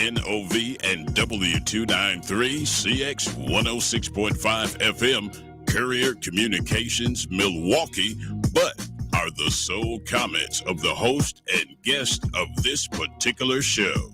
WNOV and W293CX 106.5 FM, Courier Communications, Milwaukee, but are the sole comments of the host and guest of this particular show.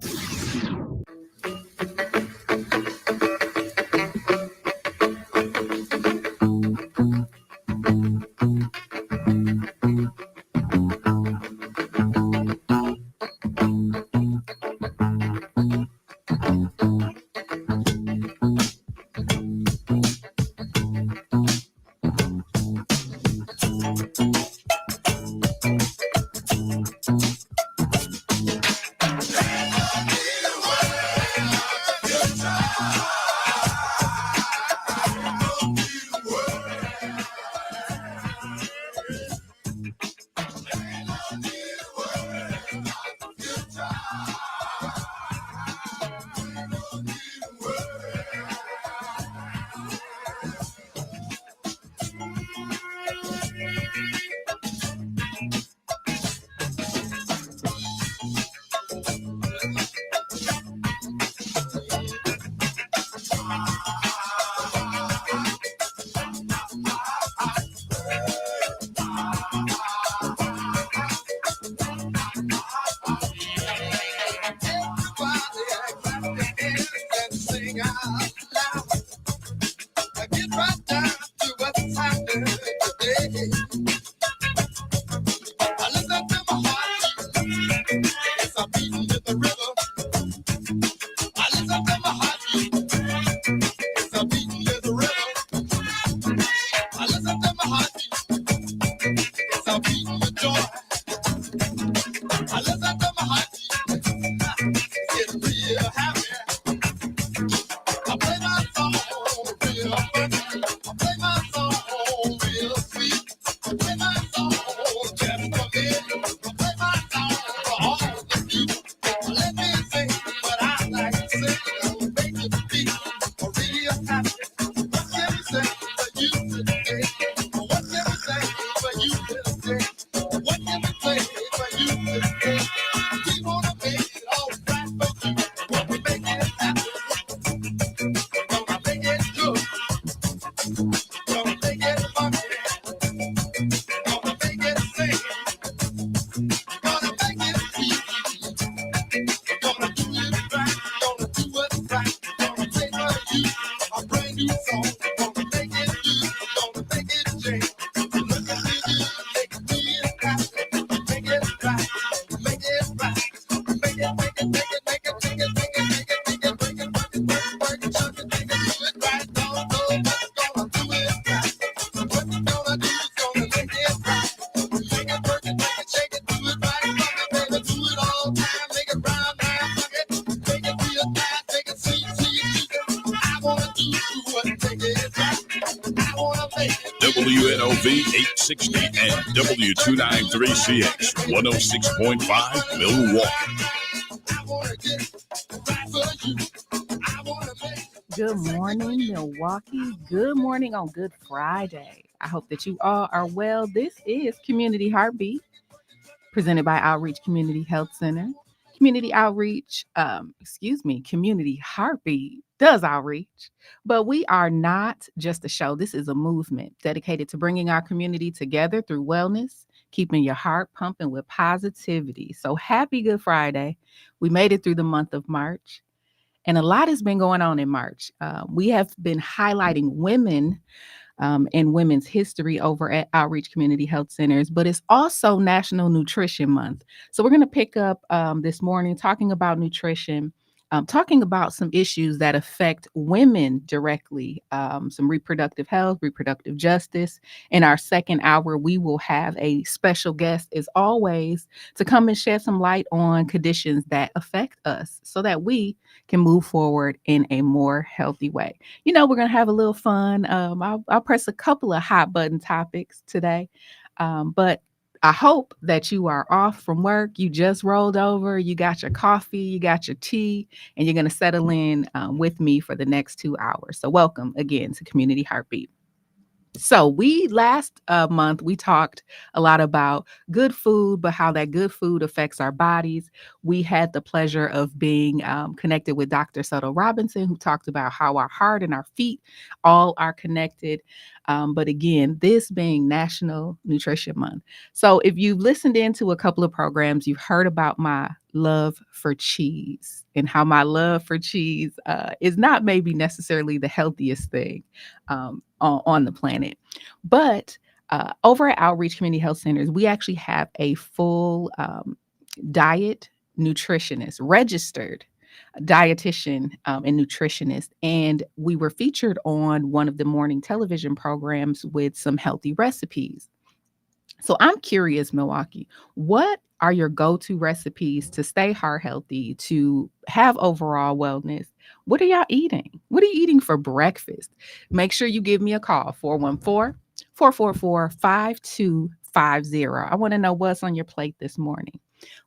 WNOV 860 and W293CX 106.5 Milwaukee. Good morning, Milwaukee. Good morning on Good Friday. I hope that you all are well. This is Community Heartbeat, presented by Outreach Community Health Center. Community Heartbeat does outreach, but we are not just a show. This is a movement dedicated to bringing our community together through wellness, keeping your heart pumping with positivity. So happy Good Friday. We made it through the month of March, and a lot has been going on in March. We have been highlighting women and women's history over at Outreach Community Health Centers, but it's also National Nutrition Month. So we're going to pick up this morning talking about nutrition, talking about some issues that affect women directly, some reproductive health, reproductive justice. In our second hour, we will have a special guest, as always, to come and shed some light on conditions that affect us so that we can move forward in a more healthy way. You know, we're going to have a little fun. I'll press a couple of hot button topics today, but I hope that you are off from work. You just rolled over, you got your coffee, you got your tea, and you're going to settle in with me for the next 2 hours. So welcome again to Community Heartbeat. So we last month we talked a lot about good food, but how that good food affects our bodies. We had the pleasure of being connected with Dr. Subtle Robinson, who talked about how our heart and our feet all are connected. But again, this being National Nutrition Month. So if you've listened into a couple of programs, you've heard about my love for cheese and how my love for cheese is not maybe necessarily the healthiest thing on the planet. But over at Outreach Community Health Centers, we actually have a full diet nutritionist, registered dietitian and nutritionist. And we were featured on one of the morning television programs with some healthy recipes. So I'm curious, Milwaukee, what are your go-to recipes to stay heart healthy, to have overall wellness? What are y'all eating? What are you eating for breakfast? Make sure you give me a call, 414-444-5250. I want to know what's on your plate this morning.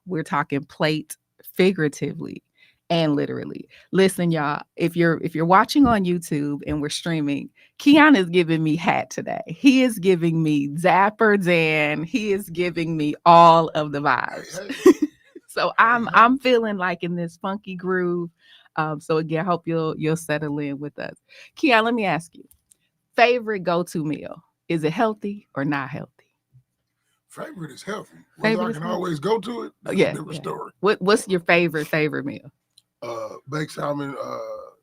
We're talking plate figuratively and literally. Listen, y'all, if you're watching on YouTube and we're streaming, Keon is giving me hat today. He is giving me Zapper Dan. He is giving me all of the vibes. So I'm feeling like in this funky groove. So again, I hope you'll settle in with us. Keon, let me ask you, favorite go-to meal. Is it healthy or not healthy? Favorite is healthy. Whether I can always go to it, that's a different story. What's your favorite meal? Baked salmon,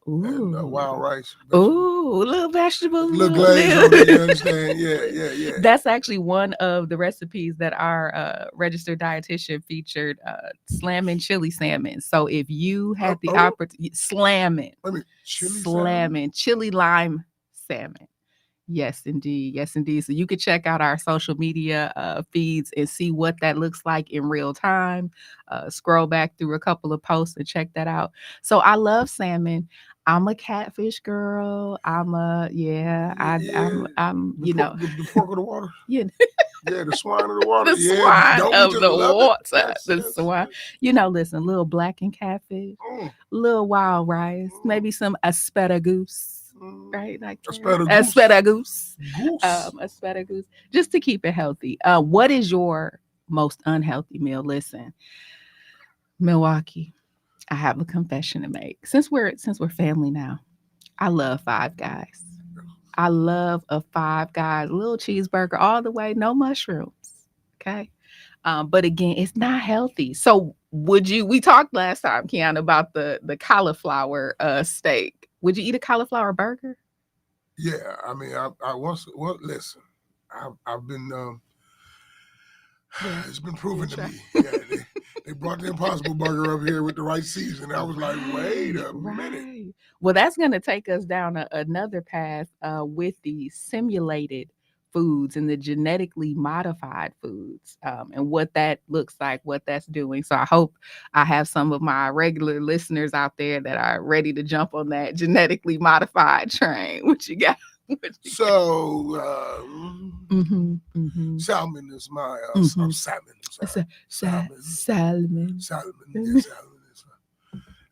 and wild rice. Ooh, little vegetables. Little glaze on it, you understand? Yeah. That's actually one of the recipes that our registered dietitian featured, slamming chili salmon. So if you had the opportunity, slamming chili lime salmon. Yes, indeed. Yes, indeed. So you could check out our social media feeds and see what that looks like in real time. Scroll back through a couple of posts and check that out. So I love salmon. I'm a catfish girl. I'm the pork of the water. Yeah. Yeah, the swine of the water. The swine of the water. The swine. Listen, little blackened catfish, little wild rice, maybe some asparagus. Right, like asparagus, asparagus, just to keep it healthy. What is your most unhealthy meal? Listen, Milwaukee, I have a confession to make. Since we're family now, I love Five Guys. I love a Five Guys little cheeseburger all the way, no mushrooms. Okay. But again, it's not healthy. So we talked last time, Keanu, about the cauliflower steak. Would you eat a cauliflower burger? Yeah, I mean, I once. Well, listen, I've been. It's been proven to me. Yeah, they brought the Impossible Burger up here with the right season. I was like, wait a minute. Well, that's going to take us down another path with the simulated foods and the genetically modified foods, and what that looks like, what that's doing. So I hope I have some of my regular listeners out there that are ready to jump on that genetically modified train. What you got? So salmon is my salmon. Salmon.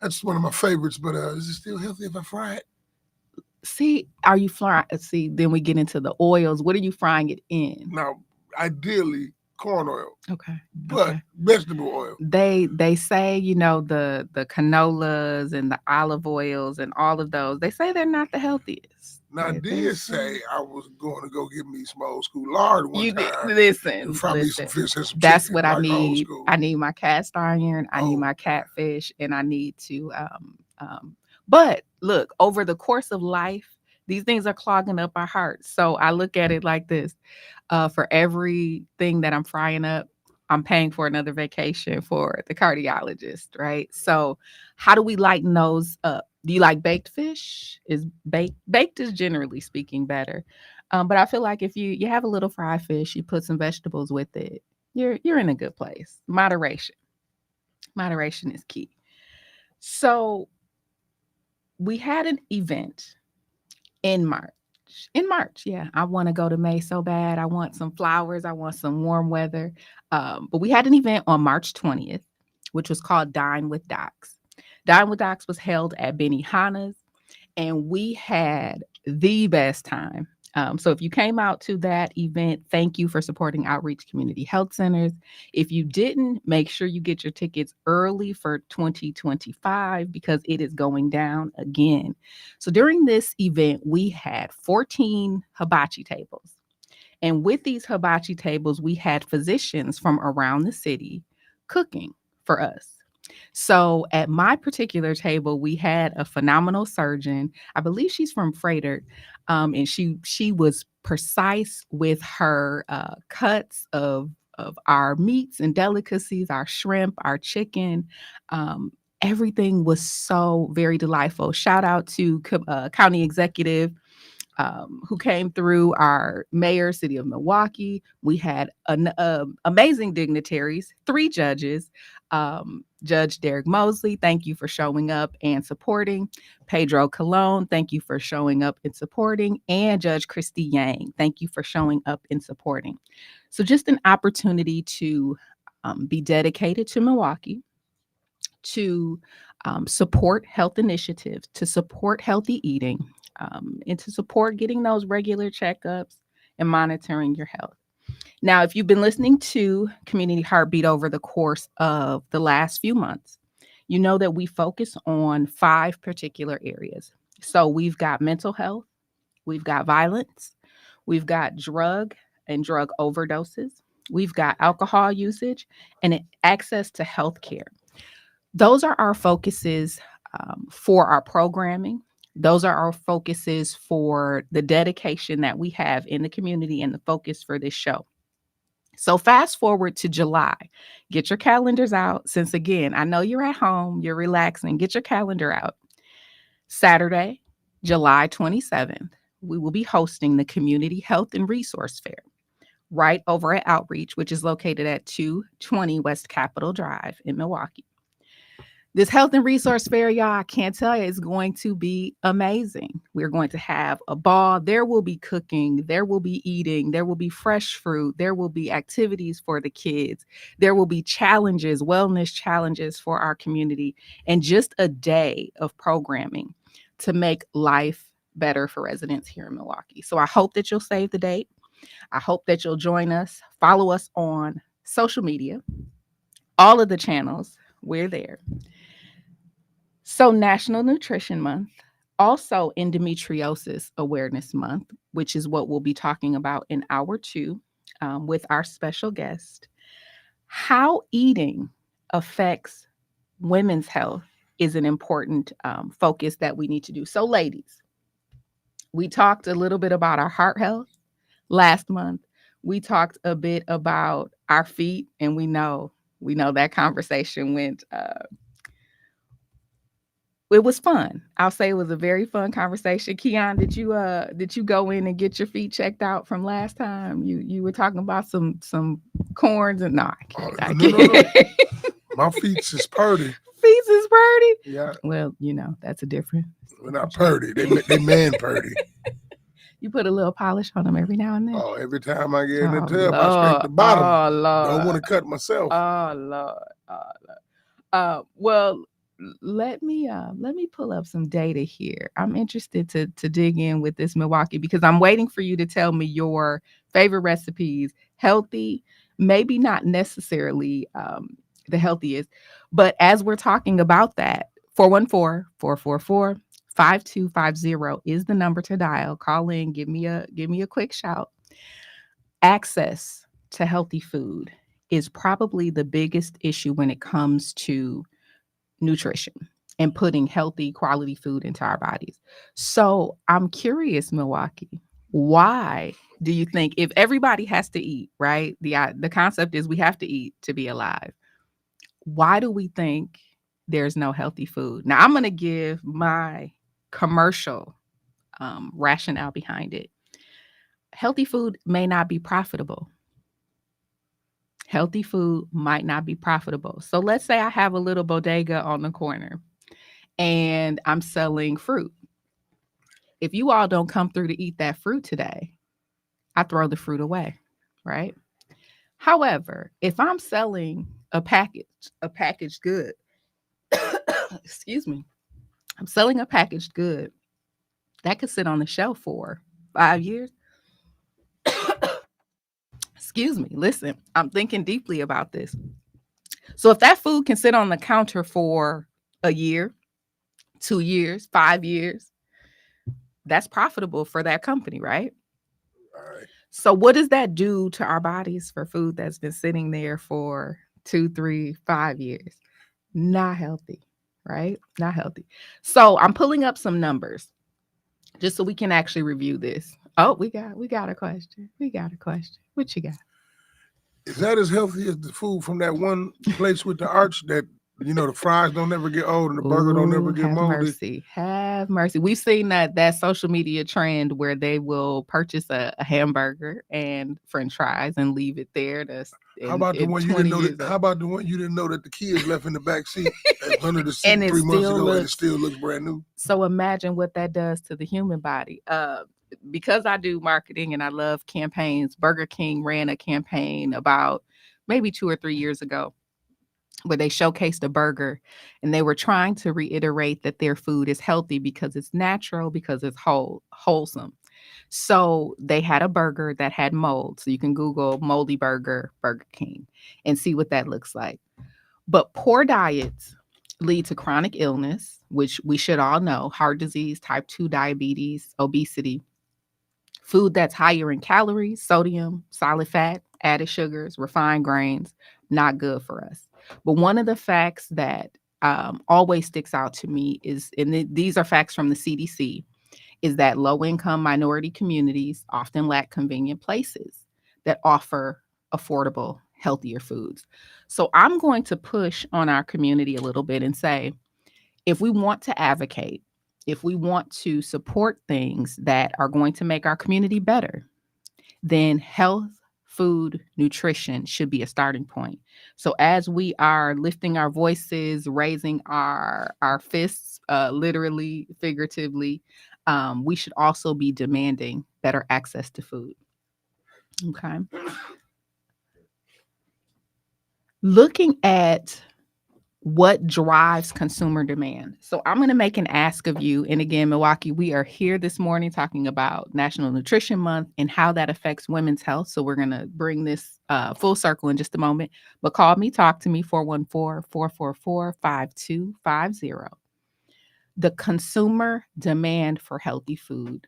That's one of my favorites. But is it still healthy if I fry it? See, are you frying? See, then we get into the oils. What are you frying it in? Now, ideally, corn oil. Okay. But vegetable oil. They say, the canolas and the olive oils and all of those, they say they're not the healthiest. Now, I did say I was going to go get me some old school lard one time. Listen. Me some fish and some that's chicken, what I need. School. I need my cast iron. I need my catfish, and I need to but look, over the course of life, these things are clogging up our hearts. So I look at it like this. For everything that I'm frying up, I'm paying for another vacation for the cardiologist, right? So how do we lighten those up? Do you like baked fish? Is baked is generally speaking better. But I feel like if you have a little fried fish, you put some vegetables with it, you're in a good place. Moderation is key. So we had an event in March. Yeah. I want to go to May so bad. I want some flowers. I want some warm weather. But we had an event on March 20th, which was called Dine with Docs. Dine with Docs was held at Benihana's, and we had the best time. So if you came out to that event, thank you for supporting Outreach Community Health Centers. If you didn't, make sure you get your tickets early for 2025 because it is going down again. So during this event, we had 14 hibachi tables. And with these hibachi tables, we had physicians from around the city cooking for us. So at my particular table, we had a phenomenal surgeon. I believe she's from Freighter, and she was precise with her cuts of our meats and delicacies, our shrimp, our chicken. Everything was so very delightful. Shout out to County Executive who came through, our mayor, city of Milwaukee. We had amazing dignitaries, 3 judges. Judge Derek Mosley, thank you for showing up and supporting. Pedro Colon, thank you for showing up and supporting. And Judge Christy Yang, thank you for showing up and supporting. So just an opportunity to be dedicated to Milwaukee, to support health initiatives, to support healthy eating, and to support getting those regular checkups and monitoring your health. Now, if you've been listening to Community Heartbeat over the course of the last few months, you know that we focus on 5 particular areas. So we've got mental health, we've got violence, we've got drug and drug overdoses, we've got alcohol usage, and access to health care. Those are our focuses for our programming. Those are our focuses for the dedication that we have in the community and the focus for this show. So fast forward to July. Get your calendars out. Since again, I know you're at home, you're relaxing. Get your calendar out. Saturday, July 27th, we will be hosting the Community Health and Resource Fair right over at Outreach, which is located at 220 West Capitol Drive in Milwaukee. This health and resource fair, y'all, I can't tell you, it's going to be amazing. We're going to have a ball. There will be cooking. There will be eating. There will be fresh fruit. There will be activities for the kids. There will be challenges, wellness challenges for our community, and just a day of programming to make life better for residents here in Milwaukee. So I hope that you'll save the date. I hope that you'll join us. Follow us on social media, all of the channels. We're there. So National Nutrition Month, also Endometriosis Awareness Month, which is what we'll be talking about in hour 2 with our special guest. How eating affects women's health is an important focus that we need to do. So ladies, we talked a little bit about our heart health last month. We talked a bit about our feet, and we know that conversation went it was fun. I'll say it was a very fun conversation. Keon, did you go in and get your feet checked out from last time? You were talking about some corns and I can't. No. My feet is purdy. Feet is purdy? Yeah. Well, that's a different. We're not purdy. They man purdy. You put a little polish on them every now and then. Oh, every time I get in the tub, I scrape the bottom. Oh Lord. Don't want to cut myself. Oh Lord. Well, let me pull up some data here. I'm interested to dig in with this Milwaukee because I'm waiting for you to tell me your favorite recipes. Healthy, maybe not necessarily the healthiest, but as we're talking about that, 414-444-5250 is the number to dial. Call in, give me a quick shout. Access to healthy food is probably the biggest issue when it comes to nutrition and putting healthy quality food into our bodies. So I'm curious, Milwaukee, why do you think, if everybody has to eat, right? The concept is we have to eat to be alive. Why do we think there's no healthy food? Now I'm going to give my commercial rationale behind it. Healthy food may not be profitable. Healthy food might not be profitable. So let's say I have a little bodega on the corner and I'm selling fruit. If you all don't come through to eat that fruit today, I throw the fruit away, right? However, if I'm selling a packaged good, excuse me, I'm selling a packaged good that could sit on the shelf for 5 years, Excuse me. Listen, I'm thinking deeply about this. So if that food can sit on the counter for a year, 2 years, 5 years, that's profitable for that company, right? All right. So what does that do to our bodies for food that's been sitting there for 2, 3, 5 years? Not healthy, right? Not healthy. So I'm pulling up some numbers just so we can actually review this. Oh, we got a question. We got a question. What you got? Is that as healthy as the food from that one place with the arch that the fries don't ever get old and the burger don't ever Oh, get have moldy? mercy. Have mercy. We've seen that social media trend where they will purchase a hamburger and french fries and leave it there How about the in one you 20 didn't know years that? old. How about the one you didn't know that the kids left in the back seat under the And seat it 3 months still ago, and it looks still looks brand new? so imagine what that does to the human body. Because I do marketing and I love campaigns, Burger King ran a campaign about maybe 2 or 3 years ago where they showcased a burger and they were trying to reiterate that their food is healthy because it's natural, because it's wholesome. So they had a burger that had mold. So you can Google moldy burger, Burger King, and see what that looks like. But poor diets lead to chronic illness, which we should all know: heart disease, type 2 diabetes, obesity. Food that's higher in calories, sodium, solid fat, added sugars, refined grains, not good for us. But one of the facts that always sticks out to me is, and these are facts from the CDC, is that low income minority communities often lack convenient places that offer affordable, healthier foods. So I'm going to push on our community a little bit and say, if we want to advocate, if we want to support things that are going to make our community better, then health, food, nutrition should be a starting point. So as we are lifting our voices, raising our fists, literally, figuratively, we should also be demanding better access to food. Okay. Looking at what drives consumer demand. So I'm going to make an ask of you. And again, Milwaukee, we are here this morning talking about National Nutrition Month and how that affects women's health. So we're going to bring this full circle in just a moment. But call me, talk to me, 414-444-5250. The consumer demand for healthy food.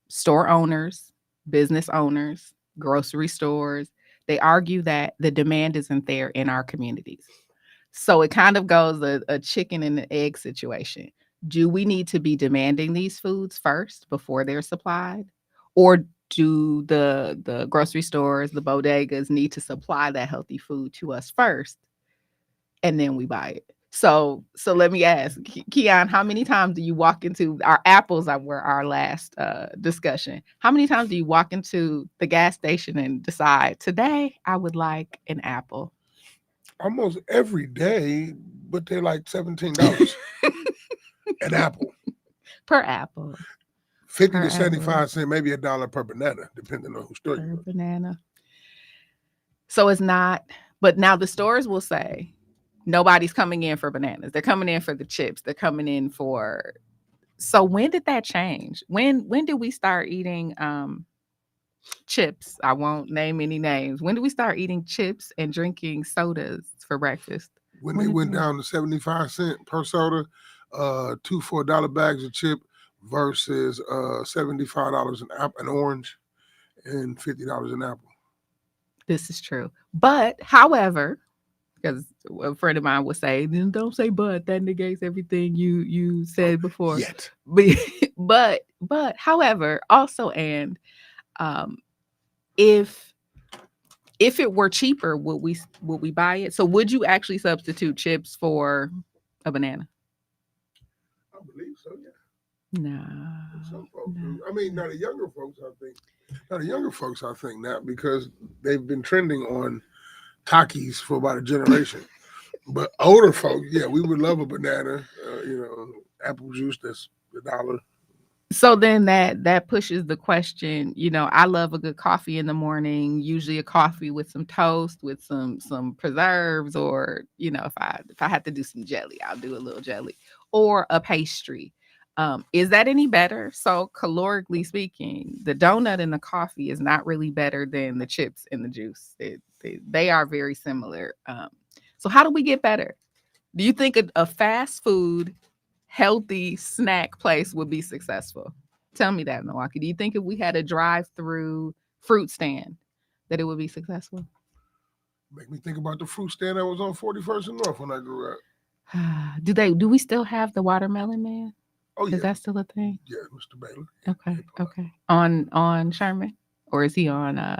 Store owners, business owners, grocery stores, they argue that the demand isn't there in our communities. So it kind of goes a chicken and an egg situation. Do we need to be demanding these foods first before they're supplied? Or do the grocery stores, the bodegas need to supply that healthy food to us first and then we buy it? So let me ask, Keon, how many times do you walk into our apples were our last discussion? How many times do you walk into the gas station and decide today I would like an apple? Almost every day, but they're like $17 an apple. Per apple. 50 Per to apple. 75 cents, maybe $1 per banana, depending on whose store Per you go. banana. So it's not, but now the stores will say nobody's coming in for bananas. They're coming in for the chips. They're coming in for. So when did that change? When did we start eating chips? I won't name any names. When did we start eating chips and drinking sodas for breakfast? When they went down to 75 cents per soda, 2 for $1 bags of chip versus $75 an orange and $50 an apple. This is true. But however, because a friend of mine would say, "Don't say but. That negates everything you said before." Yet. But however, also, and um, if it were cheaper, would we buy it? So would you actually substitute chips for a banana? I believe so, yeah. No. Some folks No. do. I mean, now the younger folks, I think. Now the younger folks, I think, now because they've been trending on Takis for about a generation. But older folks, yeah, we would love a banana. Apple juice that's $1. So then that pushes the question, I love a good coffee in the morning, usually a coffee with some toast, with some preserves, or if I had to do some jelly, I'll do a little jelly or a pastry. Is that any better? So calorically speaking, the donut and the coffee is not really better than the chips and the juice. They are very similar. So how do we get better? Do you think a fast food, healthy snack place would be successful? Tell me that, Milwaukee. Do you think if we had a drive-through fruit stand that it would be successful? Make me think about the fruit stand that was on 41st and North when I grew up. Do we still have the watermelon man? Oh, yeah. Is that still a thing? Yeah, Mr. Baylor. Okay. On Sherman? Or is he on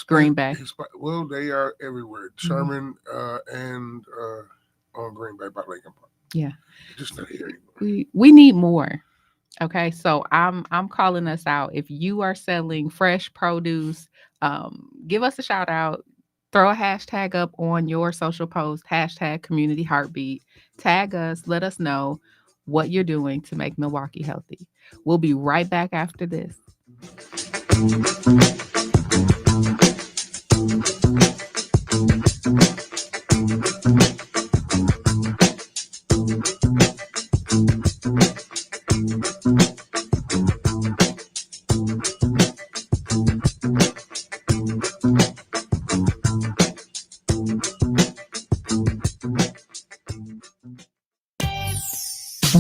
Green Bay? Well, they are everywhere. Sherman and on Green Bay by Lincoln Park. Yeah. Just not here anymore. We need more. Okay, so I'm calling us out. If you are selling fresh produce, give us a shout out. Throw a hashtag up on your social post, hashtag community heartbeat. Tag us, let us know what you're doing to make Milwaukee healthy. We'll be right back after this.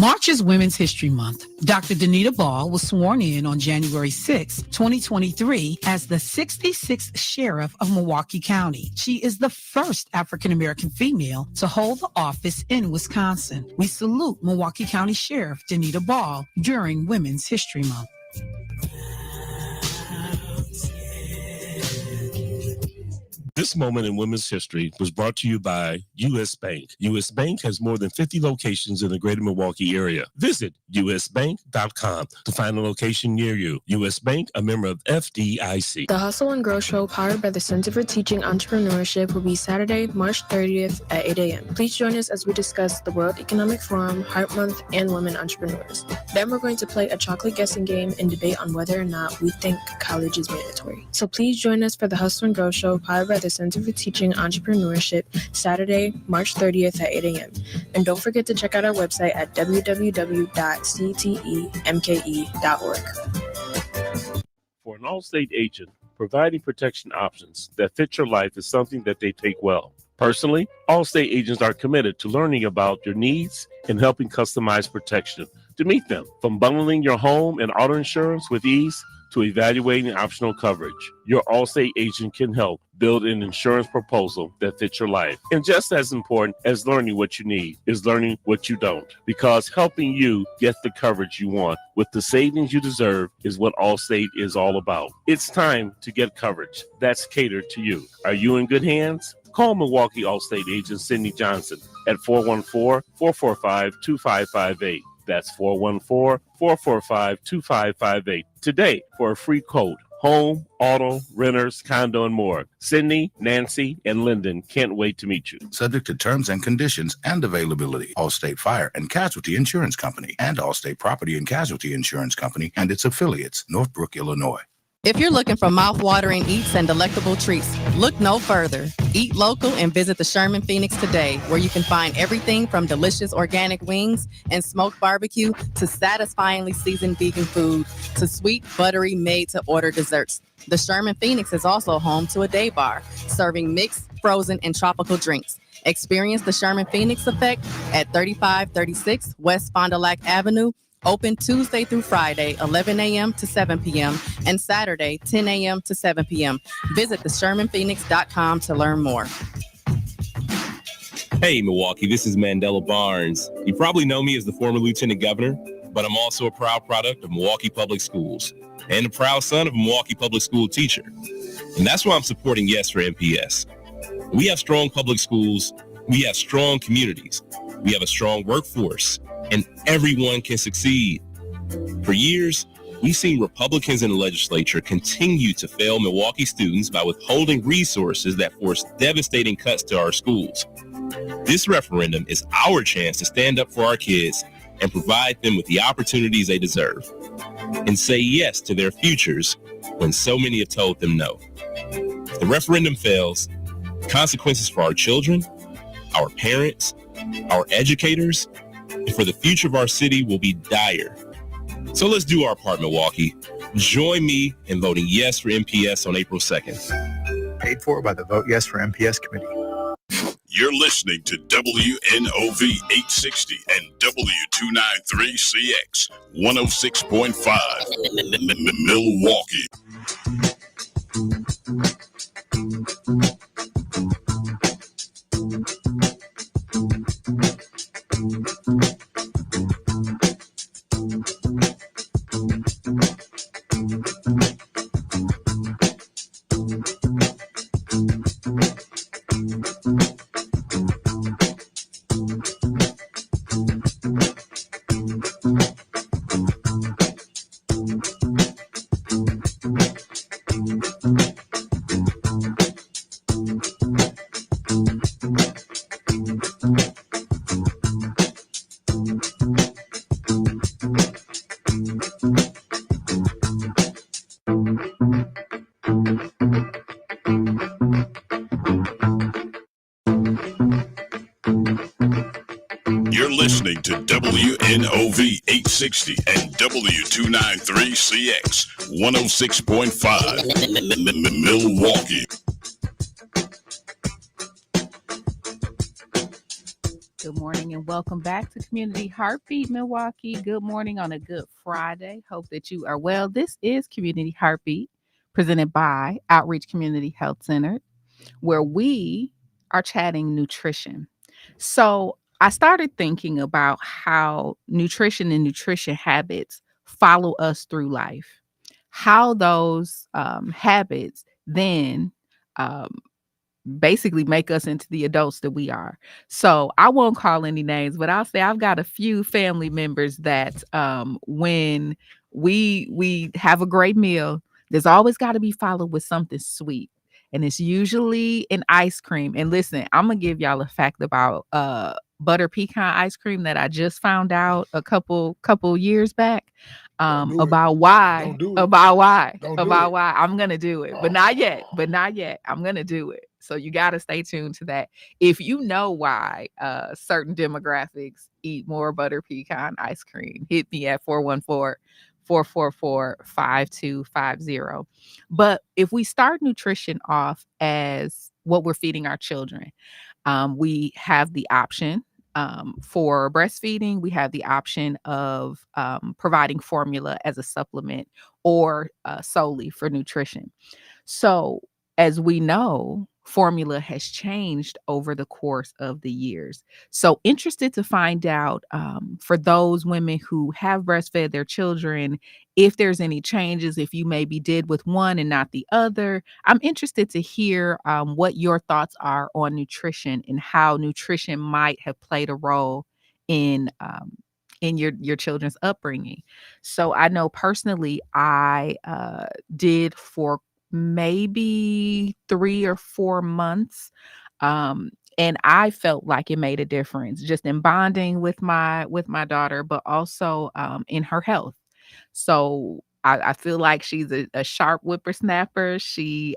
March is Women's History Month. Dr. Danita Ball was sworn in on January 6, 2023 as the 66th Sheriff of Milwaukee County. She is the first African-American female to hold the office in Wisconsin. We salute Milwaukee County Sheriff Danita Ball during Women's History Month. This moment in women's history was brought to you by U.S. Bank. U.S. Bank has more than 50 locations in the greater Milwaukee area. Visit usbank.com to find a location near you. U.S. Bank, a member of FDIC. The Hustle and Grow Show, powered by the Center for Teaching Entrepreneurship, will be Saturday, March 30th at 8 a.m. Please join us as we discuss the World Economic Forum, Heart Month, and women entrepreneurs. Then we're going to play a chocolate guessing game and debate on whether or not we think college is mandatory. So please join us for the Hustle and Grow Show, powered by the Center for Teaching Entrepreneurship, Saturday, March 30th at 8 a.m. And don't forget to check out our website at www.ctemke.org. For an Allstate agent, providing protection options that fit your life is something that they take well. Personally, Allstate agents are committed to learning about your needs and helping customize protection to meet them. From bundling your home and auto insurance with ease to evaluating optional coverage, your Allstate agent can help build an insurance proposal that fits your life. And just as important as learning what you need is learning what you don't, because helping you get the coverage you want with the savings you deserve is what Allstate is all about. It's time to get coverage that's catered to you. Are you in good hands? Call Milwaukee Allstate agent Cindy Johnson at 414-445-2558. That's 414-445-2558 today for a free quote. Home, auto, renters, condo, and more. Sydney, Nancy, and Lyndon can't wait to meet you. Subject to terms and conditions and availability. Allstate Fire and Casualty Insurance Company and Allstate Property and Casualty Insurance Company and its affiliates, Northbrook, Illinois. If you're looking for mouth-watering eats and delectable treats, look no further. Eat local and visit the Sherman Phoenix today, where you can find everything from delicious organic wings and smoked barbecue to satisfyingly seasoned vegan food to sweet, buttery, made-to-order desserts. The Sherman Phoenix is also home to a day bar, serving mixed, frozen, and tropical drinks. Experience the Sherman Phoenix effect at 3536 West Fond du Lac Avenue, open Tuesday through Friday, 11 a.m. to 7 p.m. and Saturday, 10 a.m. to 7 p.m. Visit theshermanphoenix.com to learn more. Hey, Milwaukee, this is Mandela Barnes. You probably know me as the former lieutenant governor, but I'm also a proud product of Milwaukee Public Schools and a proud son of a Milwaukee Public School teacher. And that's why I'm supporting Yes for MPS. We have strong public schools, we have strong communities, we have a strong workforce, and everyone can succeed. For years, we've seen Republicans in the legislature continue to fail Milwaukee students by withholding resources that force devastating cuts to our schools. This referendum is our chance to stand up for our kids and provide them with the opportunities they deserve, and say yes to their futures when so many have told them no. If the referendum fails, consequences for our children, our parents, our educators, and for the future of our city will be dire. So let's do our part, Milwaukee. Join me in voting yes for MPS on April 2nd. Paid for by the Vote Yes for MPS committee. You're listening to WNOV 860 and W293CX 106.5 Milwaukee. You're listening to WNOV 860 and W293CX 106.5 Milwaukee. Good morning and welcome back to Community Heartbeat Milwaukee. Good morning on a good Friday. Hope that you are well. This is Community Heartbeat presented by Outreach Community Health Center, where we are chatting nutrition. So I started thinking about how nutrition and nutrition habits follow us through life, how those habits then basically make us into the adults that we are. So I won't call any names, but I'll say I've got a few family members that when we have a great meal, there's always got to be followed with something sweet. And it's usually an ice cream. And listen, I'm gonna give y'all a fact about butter pecan ice cream that I just found out a couple years back. About why I'm gonna do it, but not yet. I'm gonna do it. So you got to stay tuned to that. If you know why certain demographics eat more butter pecan ice cream, hit me at 414-444-5250. But if we start nutrition off as what we're feeding our children, we have the option for breastfeeding. We have the option of providing formula as a supplement or solely for nutrition. So as we know, formula has changed over the course of the years. So interested to find out for those women who have breastfed their children, if there's any changes, if you maybe did with one and not the other. I'm interested to hear what your thoughts are on nutrition and how nutrition might have played a role in your children's upbringing. So I know personally, I did for maybe 3 or 4 months. And I felt like it made a difference just in bonding with my daughter, but also in her health. So I feel like she's a sharp whippersnapper. She's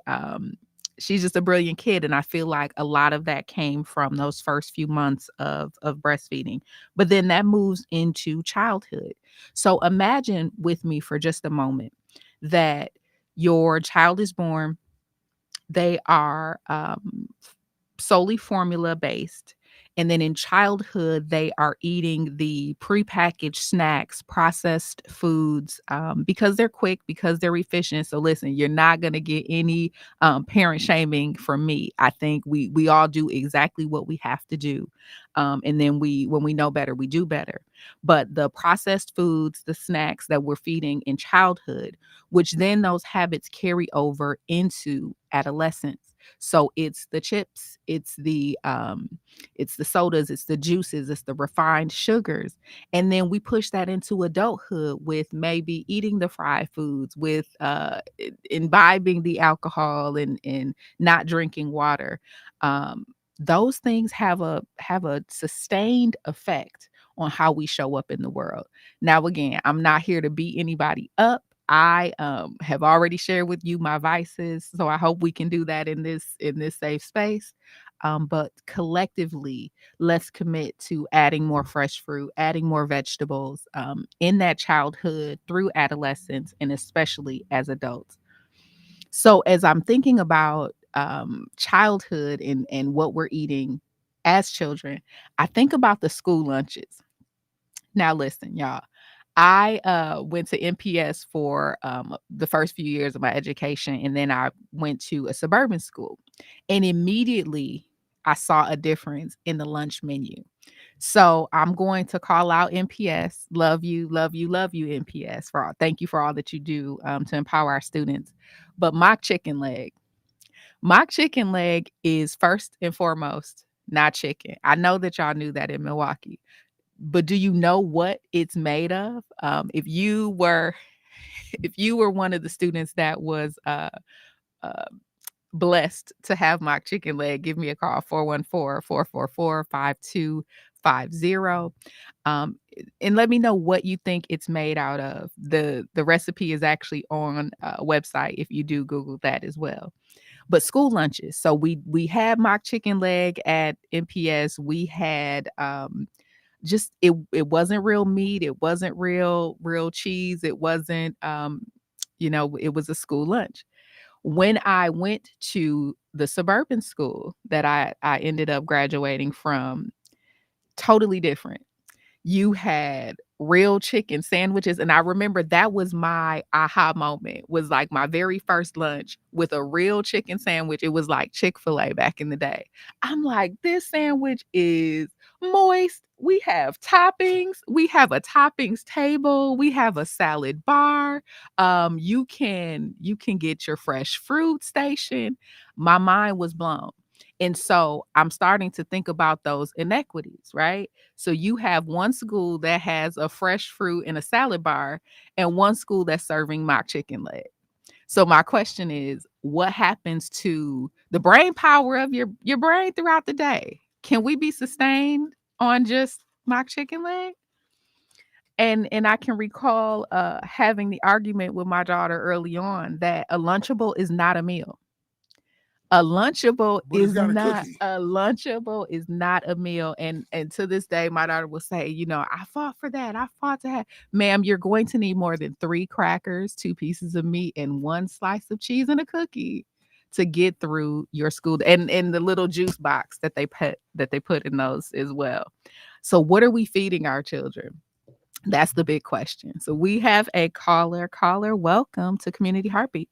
just a brilliant kid. And I feel like a lot of that came from those first few months of breastfeeding. But then that moves into childhood. So imagine with me for just a moment that your child is born. They are solely formula based. And then in childhood, they are eating the prepackaged snacks, processed foods, because they're quick, because they're efficient. So listen, you're not going to get any parent shaming from me. I think we all do exactly what we have to do. And then when we know better, we do better. But the processed foods, the snacks that we're feeding in childhood, which then those habits carry over into adolescence. So it's the chips, it's the sodas, it's the juices, it's the refined sugars. And then we push that into adulthood with maybe eating the fried foods, with imbibing the alcohol and not drinking water. Those things have a sustained effect on how we show up in the world. Now, again, I'm not here to beat anybody up. I have already shared with you my vices, so I hope we can do that in this safe space. but collectively, let's commit to adding more fresh fruit, adding more vegetables in that childhood through adolescence, and especially as adults. So as I'm thinking about childhood and what we're eating as children, I think about the school lunches. Now, listen, y'all. I went to MPS for the first few years of my education, and then I went to a suburban school. And immediately I saw a difference in the lunch menu. So I'm going to call out MPS. Love you, love you, love you, MPS. Thank you for all that you do to empower our students. But mock chicken leg is first and foremost not chicken. I know that y'all knew that in Milwaukee, but do you know what it's made of? If you were one of the students that was uh, blessed to have mock chicken leg, give me a call, 414-444-5250. And let me know what you think it's made out of. The recipe is actually on a website if you do Google that as well. But school lunches. So we had mock chicken leg at MPS. We had just it wasn't real meat, it wasn't real cheese, it wasn't it was a school lunch. When I went to the suburban school that I ended up graduating from, totally different. You had real chicken sandwiches, and I remember that was my aha moment, was like my very first lunch with a real chicken sandwich. It was like Chick-fil-A back in the day. I'm like, this sandwich is moist. We have toppings. We have a toppings table. We have a salad bar. You can get your fresh fruit station. My mind was blown. And so I'm starting to think about those inequities, right? So you have one school that has a fresh fruit and a salad bar, and one school that's serving mock chicken leg. So my question is, what happens to the brain power of your brain throughout the day? Can we be sustained on just mock chicken leg? And I can recall having the argument with my daughter early on that a Lunchable is not a meal. A Lunchable is not a meal. And to this day, my daughter will say, I fought for that. I fought to have, ma'am, you're going to need more than 3 crackers, 2 pieces of meat, and 1 slice of cheese and a cookie to get through your school, and the little juice box that they put in those as well. So what are we feeding our children? That's the big question. So we have a caller. Caller, welcome to Community Heartbeat.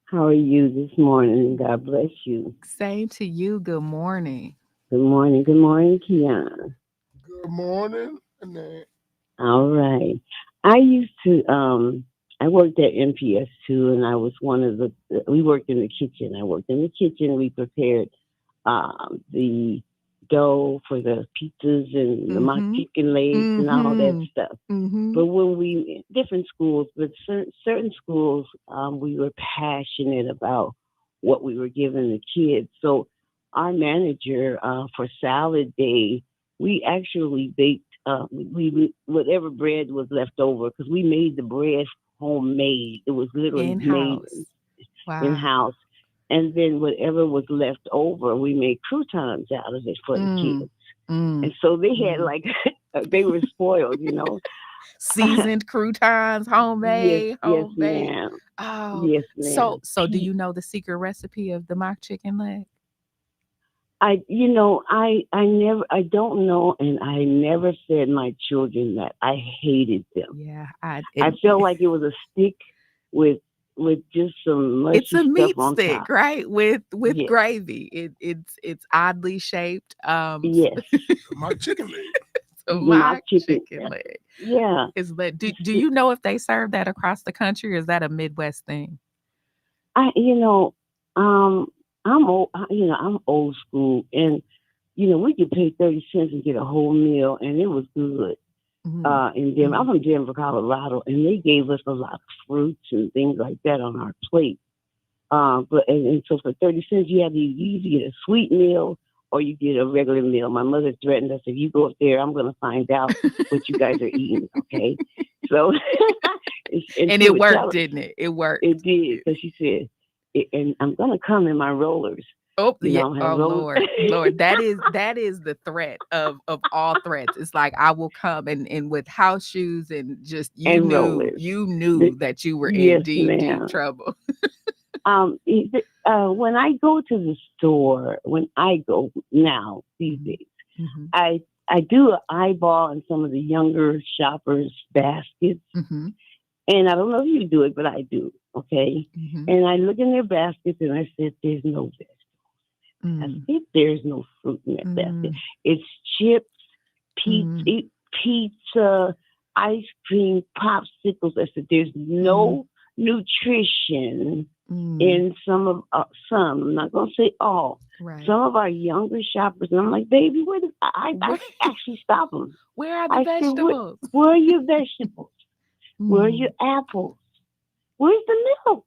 How are you this morning? God bless you. Same to you. Good morning. Good morning. Good morning, Kiana. Good morning, Annette. All right. I used to, I worked at MPS too, and I was we worked in the kitchen. I worked in the kitchen. We prepared the dough for the pizzas and the mock chicken legs and all that stuff. But when different schools, but certain schools, we were passionate about what we were giving the kids. So our manager for salad day, we actually baked we whatever bread was left over, because we made the bread homemade. It was literally in-house. Made in-house. And then whatever was left over, we made croutons out of it for the kids. And so they had they were spoiled, Seasoned croutons, homemade. Yes, ma'am. Oh, yes, ma'am. So do you know the secret recipe of the mock chicken leg? I don't know, and I never fed my children that. I hated them. Yeah, I felt like it was a stick with just some mushy it's a meat stuff on stick, top. right? With Yes. gravy. It's oddly shaped. Yes. My chicken leg. So my chicken leg. Yeah. Do you know if they serve that across the country, or is that a Midwest thing? I'm old. I'm old school, and we could pay 30 cents and get a whole meal, and it was good. In Denver, I'm from Denver, Colorado, and they gave us a lot of fruits and things like that on our plate. But so for 30 cents, you had to either get a sweet meal or you get a regular meal. My mother threatened us, if you go up there, I'm going to find out what you guys are eating. Okay, so and it worked, didn't it? It worked. It did, because she said, and I'm going to come in my rollers. Oh You yeah. know, Oh hello. Lord, that is the threat of all threats. It's like I will come and with house shoes and just And rollers. you The- knew that you were in yes, deep ma'am. trouble. When I go to the store, when I go now these days, Mm-hmm. I do an eyeball on some of the younger shoppers' baskets, Mm-hmm. and I don't know if you do it, but I do. Okay, Mm-hmm. and I look in their baskets and I said, "There's no vegetables. I said, there's no fruit in that basket. It's chips, pizza, ice cream, popsicles." I said, "There's no nutrition in some. I'm not gonna say all. Right. Some of our younger shoppers." And I'm like, "Baby, I actually stop them. Where are the I vegetables? said, where are your vegetables? Where are your apples? Where's the milk?"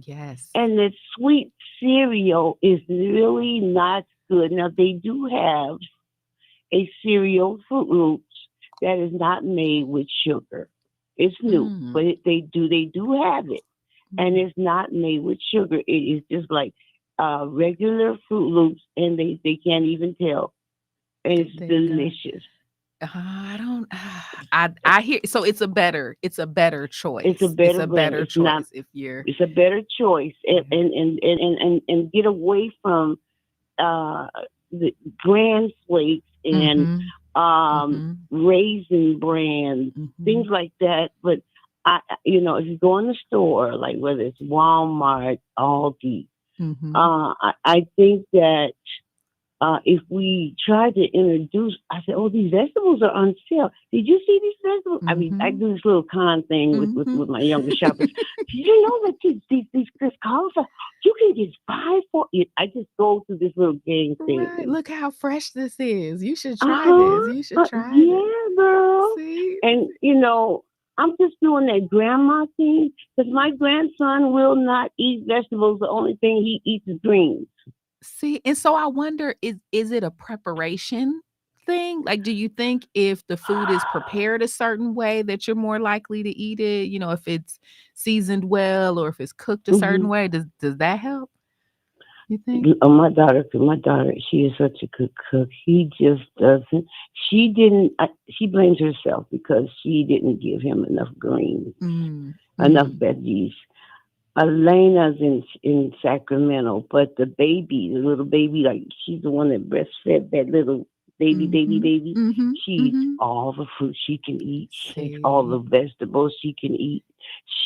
Yes. And the sweet cereal is really not good. Now, they do have a cereal, Fruit Loops, that is not made with sugar. It's new, but they do have it. And it's not made with sugar. It is just like regular Fruit Loops, and they can't even tell. And it's delicious. I hear, so it's a better choice. It's a better choice. It's a better choice, and get away from the bran flakes and raisin bran, things like that. But if you go in the store, like whether it's Walmart, Aldi, I think that if we try to introduce, I said, "Oh, these vegetables are on sale. Did you see these vegetables?" I mean, I do this little con thing with my younger shoppers. "Did you know that these crisp cauliflower, you can get 5 for it?" I just go through this little game thing. Right. Look how fresh this is. You should try this. You should try this. Yeah, girl. See? And I'm just doing that grandma thing because my grandson will not eat vegetables. The only thing he eats is greens. See, and so I wonder, is it a preparation thing? Like, do you think if the food is prepared a certain way that you're more likely to eat it? If it's seasoned well or if it's cooked a certain way, does that help? You think? My daughter, she is such a good cook. He just doesn't. She didn't. She blames herself because she didn't give him enough greens, enough veggies. Elena's in Sacramento, but the little baby, like she's the one that breastfed that little baby. She eats all the fruit she can eat. She eats all the vegetables she can eat.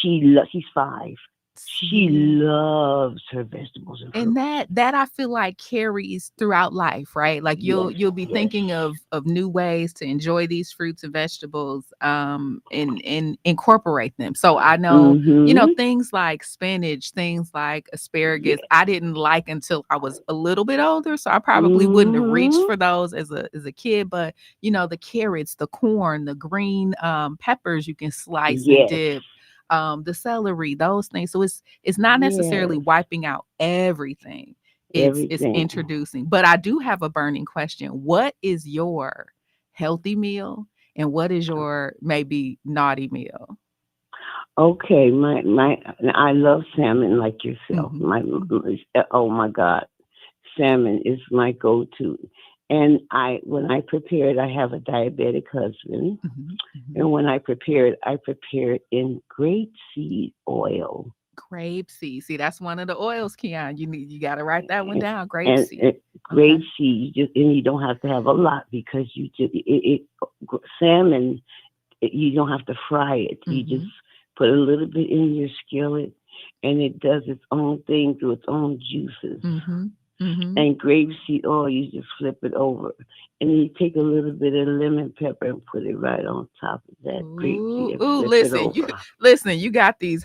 She's 5. She loves her vegetables and fruit. And that I feel like carries throughout life, right? Like you'll be thinking of new ways to enjoy these fruits and vegetables, and incorporate them. So I know, things like spinach, things like asparagus, I didn't like until I was a little bit older. So I probably wouldn't have reached for those as a kid. But the carrots, the corn, the green peppers you can slice and dip. The celery, those things. So it's not necessarily wiping out everything. It's introducing. But I do have a burning question. What is your healthy meal and what is your maybe naughty meal? Okay, I love salmon like yourself. Oh my God, salmon is my go-to. And when I prepare it, I have a diabetic husband. And when I prepare it in grapeseed oil. Grapeseed. See, that's one of the oils, Keon. You got to write that one down. Grapeseed. Grapeseed, and you don't have to have a lot because salmon, you don't have to fry it. You just put a little bit in your skillet, and it does its own thing through its own juices. And grapeseed oil, you just flip it over, and you take a little bit of lemon pepper and put it right on top of that grapeseed. Listen, you got these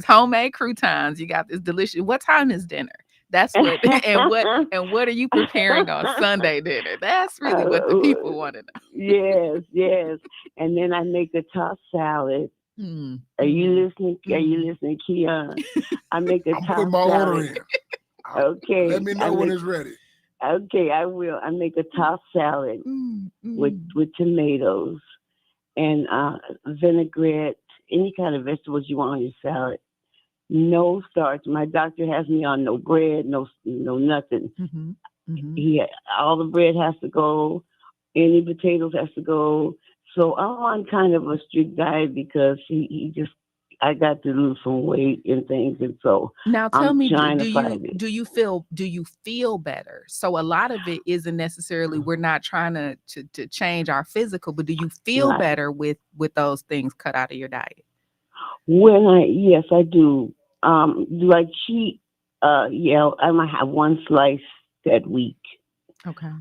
homemade croutons. You got this delicious. What time is dinner? That's what and what are you preparing on Sunday dinner? That's really what the people want to know. Yes. And then I make a tossed salad. Are you listening? Are you listening, Keon? I make a tossed salad. Put my order in. Okay. Let me know when it's ready. Okay, I will. I make a tossed salad with tomatoes and vinaigrette, any kind of vegetables you want on your salad. no starch. My doctor has me on no bread, no nothing. Mm-hmm. Mm-hmm. All the bread has to go. Any potatoes has to go. So I'm on kind of a strict diet because I got to lose some weight and things, and so Now tell I'm me, trying to fight it. do you feel better? So a lot of it isn't necessarily we're not trying to change our physical, but do you feel Right. better with those things cut out of your diet? Yes, I do. Do I cheat? Yeah, I might have one slice that week. Okay.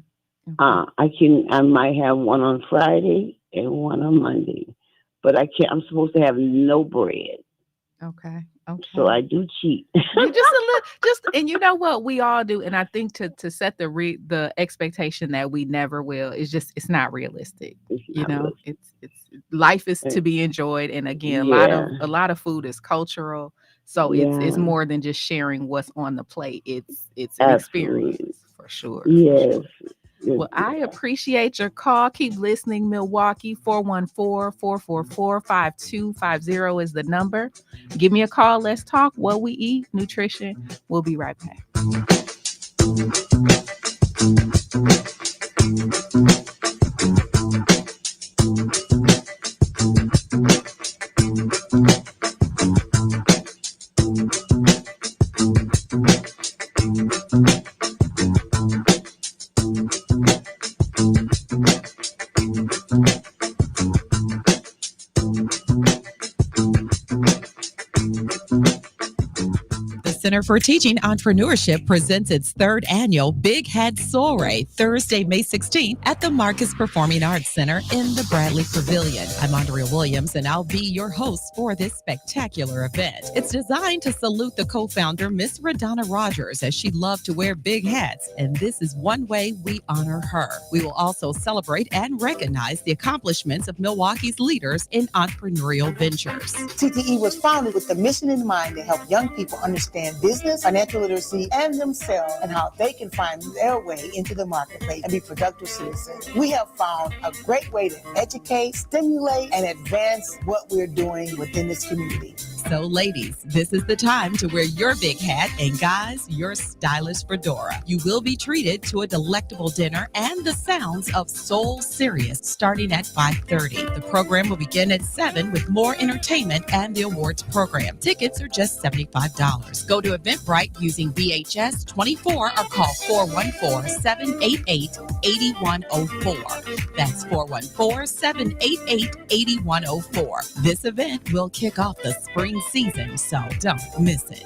I might have one on Friday and one on Monday, but I'm supposed to have no bread. Okay. So I do cheat. You and you know what we all do, and I think to set the expectation that we never will is just it's not realistic. It's life is to be enjoyed, and again, a lot of food is cultural, so it's more than just sharing what's on the plate. It's an experience for sure. Yes. For sure. Well, I appreciate your call. Keep listening, Milwaukee. 414-444-5250 is the number. Give me a call. Let's talk what we eat, nutrition. We'll be right back. Center for Teaching Entrepreneurship presents its third annual Big Head Soiree, Thursday, May 16th at the Marcus Performing Arts Center in the Bradley Pavilion. I'm Andrea Williams, and I'll be your host for this spectacular event. It's designed to salute the co-founder, Miss Radonna Rogers, as she loved to wear big hats, and this is one way we honor her. We will also celebrate and recognize the accomplishments of Milwaukee's leaders in entrepreneurial ventures. TTE was founded with the mission in mind to help young people understand business, financial literacy, and themselves, and how they can find their way into the marketplace and be productive citizens. We have found a great way to educate, stimulate, and advance what we're doing within this community. So ladies, this is the time to wear your big hat, and guys, your stylish fedora. You will be treated to a delectable dinner and the sounds of Soul Sirius starting at 5:30. The program will begin at 7 with more entertainment and the awards program. Tickets are just $75. Go to Eventbrite using VHS 24 or call 414-788-8104. That's 414-788-8104. This event will kick off the spring season, so don't miss it.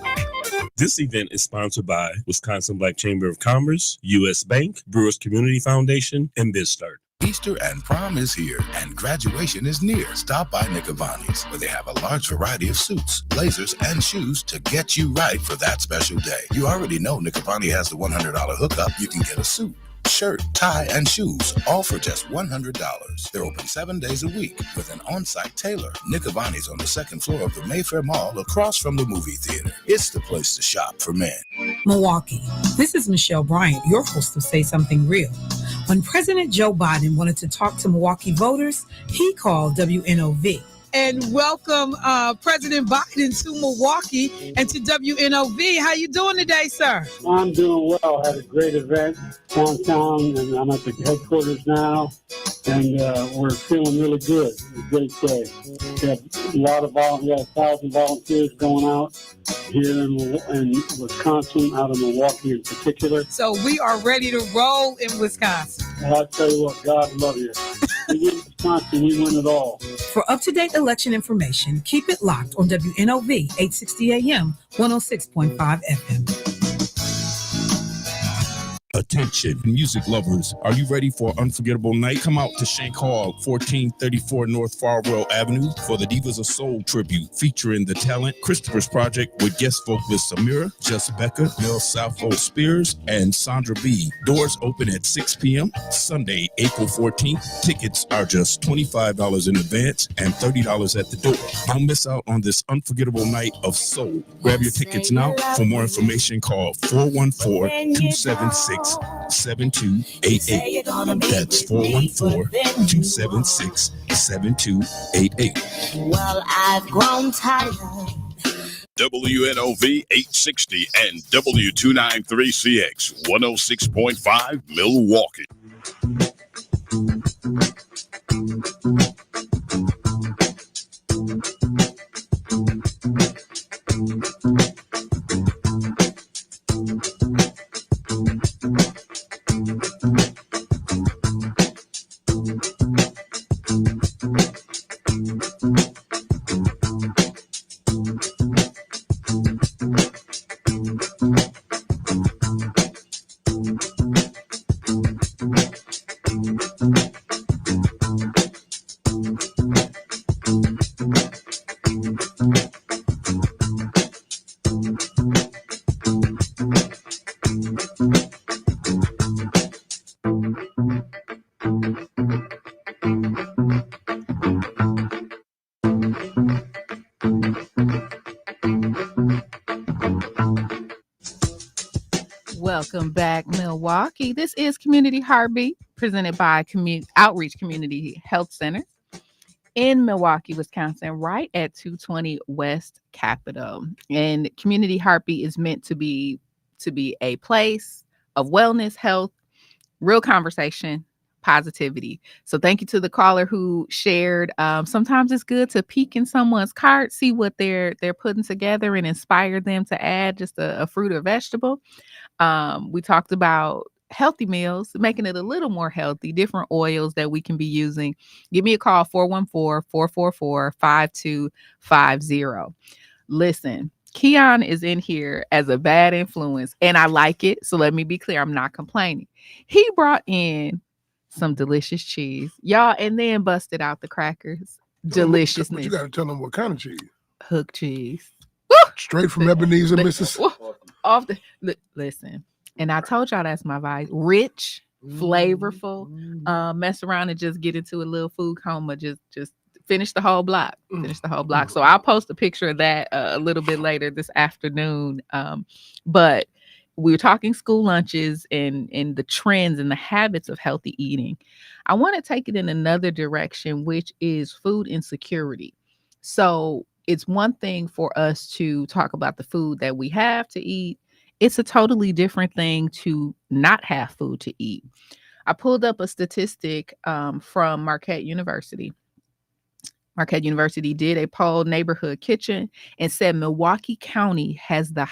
This event is sponsored by Wisconsin Black Chamber of Commerce, U.S. Bank, Brewers Community Foundation, and BizStart. Easter and prom is here, and graduation is near. Stop by Nicovani's, where they have a large variety of suits, blazers, and shoes to get you right for that special day. You already know Nicovani has the $100 hookup. You can get a suit, shirt, tie, and shoes, all for just $100. They're open 7 days a week with an on-site tailor. Nicovani's on the second floor of the Mayfair Mall across from the movie theater. It's the place to shop for men. Milwaukee. This is Michelle Bryant, your host of Say Something Real. When President Joe Biden wanted to talk to Milwaukee voters, he called WNOV. And welcome President Biden to Milwaukee and to WNOV. How you doing today, sir? I'm doing well. I had a great event downtown, and I'm at the headquarters now, and we're feeling really good. It's a great day. We have we have 1,000 volunteers going out here in Wisconsin, out of Milwaukee in particular. So we are ready to roll in Wisconsin. Well, I tell you what, God love you. We win Wisconsin, we win it all. For up-to-date election information, keep it locked on WNOV 860 AM, 106.5 FM. Attention, music lovers. Are you ready for an unforgettable night? Come out to Shank Hall, 1434 North Farwell Avenue for the Divas of Soul tribute featuring the talent Christopher's Project with guest vocalists Samira, Just Becca, Mel Salfo Spears, and Sandra B. Doors open at 6 p.m. Sunday, April 14th. Tickets are just $25 in advance and $30 at the door. Don't miss out on this unforgettable night of soul. Grab your tickets now. For more information, call 414-276-7288. That's 414-276-7288. Well, I've grown tired WNOV 860 and W293CX 106.5 Milwaukee. Welcome back, Milwaukee. This is Community Heartbeat, presented by Outreach Community Health Center in Milwaukee, Wisconsin, right at 220 West Capitol. And Community Heartbeat is meant to be a place of wellness, health, real conversation, positivity. So thank you to the caller who shared. Sometimes it's good to peek in someone's cart, see what they're putting together, and inspire them to add just a fruit or vegetable. We talked about healthy meals, making it a little more healthy, different oils that we can be using. Give me a call, 414-444-5250. Listen, Keon is in here as a bad influence, and I like it. So let me be clear, I'm not complaining. He brought in some delicious cheese, y'all, and then busted out the crackers. Deliciousness. But you got to tell them what kind of cheese. Hook cheese. Straight from Ebenezer, Mississippi. Listen, and I told y'all that's my vibe. Rich, flavorful. Mess around and just get into a little food coma. Just finish the whole block. Finish the whole block. So I'll post a picture of that a little bit later this afternoon. But we were talking school lunches and the trends and the habits of healthy eating. I want to take it in another direction, which is food insecurity. So it's one thing for us to talk about the food that we have to eat. It's a totally different thing to not have food to eat. I pulled up a statistic from Marquette University. Marquette University did a poll, Neighborhood Kitchen, and said Milwaukee County has the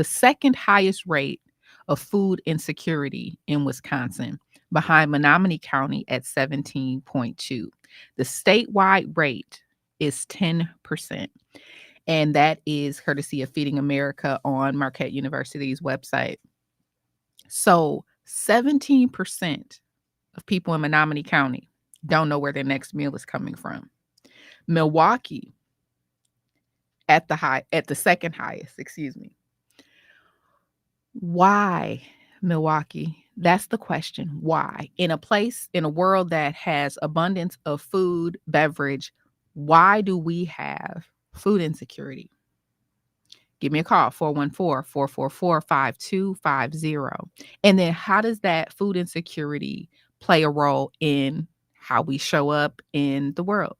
second highest rate of food insecurity in Wisconsin, behind Menominee County at 17.2. The statewide rate is 10%. And that is courtesy of Feeding America on Marquette University's website. So 17% of people in Menominee County don't know where their next meal is coming from. Milwaukee at the second highest, Why Milwaukee? That's the question. Why? In a world that has abundance of food, beverage, why do we have food insecurity? Give me a call, 414-444-5250. And then how does that food insecurity play a role in how we show up in the world?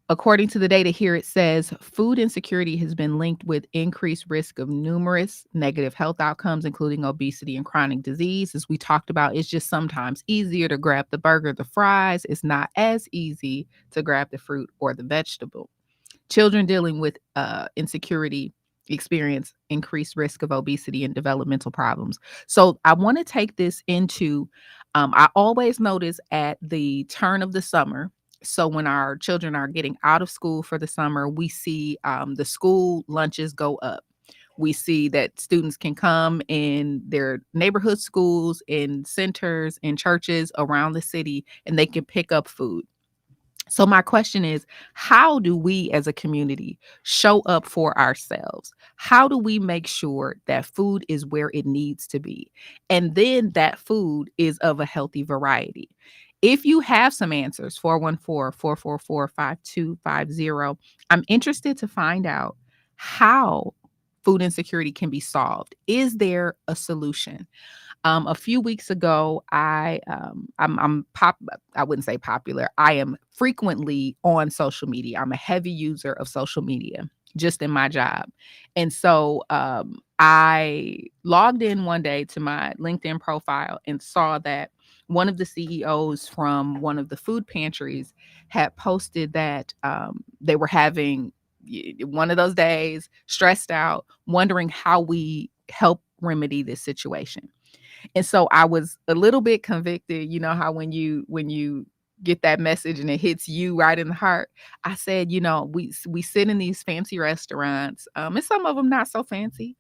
According to the data here, it says food insecurity has been linked with increased risk of numerous negative health outcomes, including obesity and chronic disease. As we talked about, it's just sometimes easier to grab the burger, the fries. It's not as easy to grab the fruit or the vegetable. Children dealing with insecurity experience increased risk of obesity and developmental problems. So I want to take this into, I always notice at the turn of the summer. So when our children are getting out of school for the summer, we see the school lunches go up. We see that students can come in their neighborhood schools, in centers, in churches around the city, and they can pick up food. So my question is, how do we as a community show up for ourselves? How do we make sure that food is where it needs to be? And then that food is of a healthy variety. If you have some answers, 414-444-5250, I'm interested to find out how food insecurity can be solved. Is there a solution? A few weeks ago, I wouldn't say popular. I am frequently on social media. I'm a heavy user of social media. just in my job. And so I logged in one day to my LinkedIn profile and saw that one of the CEOs from one of the food pantries had posted that they were having one of those days, stressed out, wondering how we help remedy this situation. And so I was a little bit convicted. You know how when you get that message and it hits you right in the heart. I said, we sit in these fancy restaurants, and some of them not so fancy,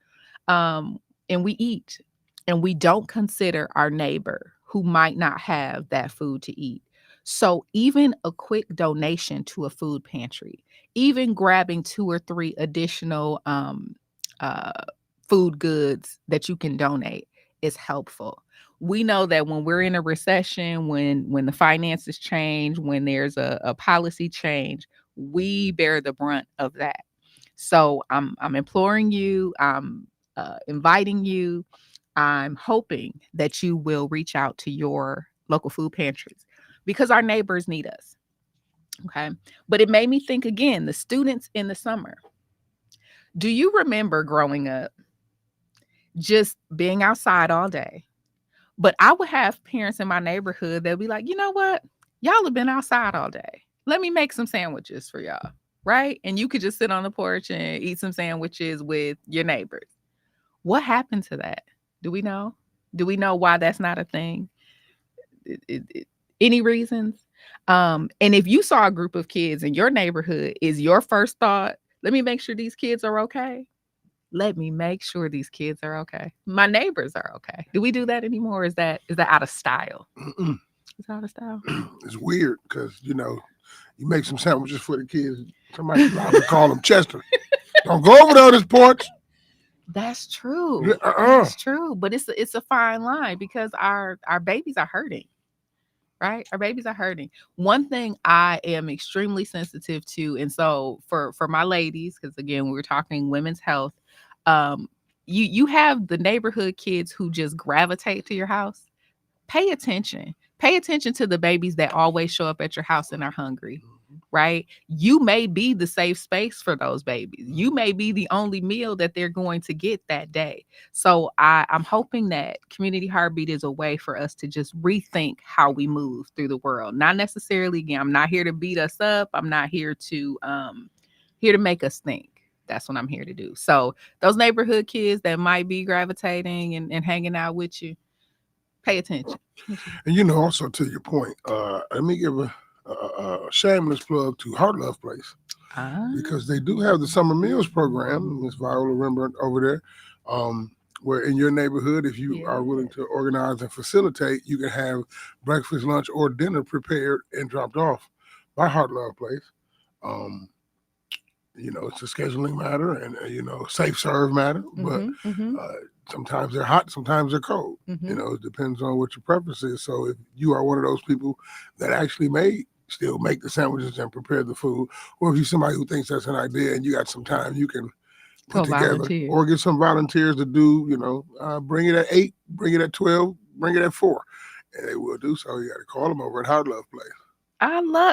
and we eat, and we don't consider our neighbor who might not have that food to eat. So even a quick donation to a food pantry, even grabbing 2 or 3 additional uh, food goods that you can donate is helpful. We know that when we're in a recession, when the finances change, when there's a policy change, we bear the brunt of that. So I'm imploring you, I'm inviting you, I'm hoping that you will reach out to your local food pantries because our neighbors need us. Okay. But it made me think again, the students in the summer. Do you remember growing up just being outside all day? But I would have parents in my neighborhood that'd be like, you know what? Y'all have been outside all day. Let me make some sandwiches for y'all. Right. And you could just sit on the porch and eat some sandwiches with your neighbors. What happened to that? Do we know? Do we know why that's not a thing? Any reasons? And if you saw a group of kids in your neighborhood, is your first thought, let me make sure these kids are okay? Let me make sure these kids are okay. My neighbors are okay. Do we do that anymore? Is that out of style? It's out of style. It's weird because, you make some sandwiches for the kids. Somebody probably call them Chester. Don't go over there on this porch. That's true. That's true. But it's a fine line because our babies are hurting. Right? Our babies are hurting. One thing I am extremely sensitive to, and so for my ladies, because again, we were talking women's health, you have the neighborhood kids who just gravitate to your house. Pay attention. Pay attention to the babies that always show up at your house and are hungry. Right? You may be the safe space for those babies. You may be the only meal that they're going to get that day. So I'm hoping that Community Heartbeat is a way for us to just rethink how we move through the world. Not necessarily, again, I'm not here to beat us up. I'm not here to make us think. That's what I'm here to do. So those neighborhood kids that might be gravitating and hanging out with you, pay attention. And also to your point, let me give a shameless plug to Heart Love Place because they do have the summer meals program. Ms. Viola, remember over there, where in your neighborhood, if you are willing to organize and facilitate, you can have breakfast, lunch, or dinner prepared and dropped off by Heart Love Place. It's a scheduling matter and safe serve matter, but sometimes they're hot, sometimes they're cold. It depends on what your preference is. So if you are one of those people that actually may still make the sandwiches and prepare the food, or if you're somebody who thinks that's an idea and you got some time, you can put together volunteer. Or get some volunteers to do, bring it at 8, bring it at 12, bring it at 4, and they will do so. You got to call them over at Heart Love Place.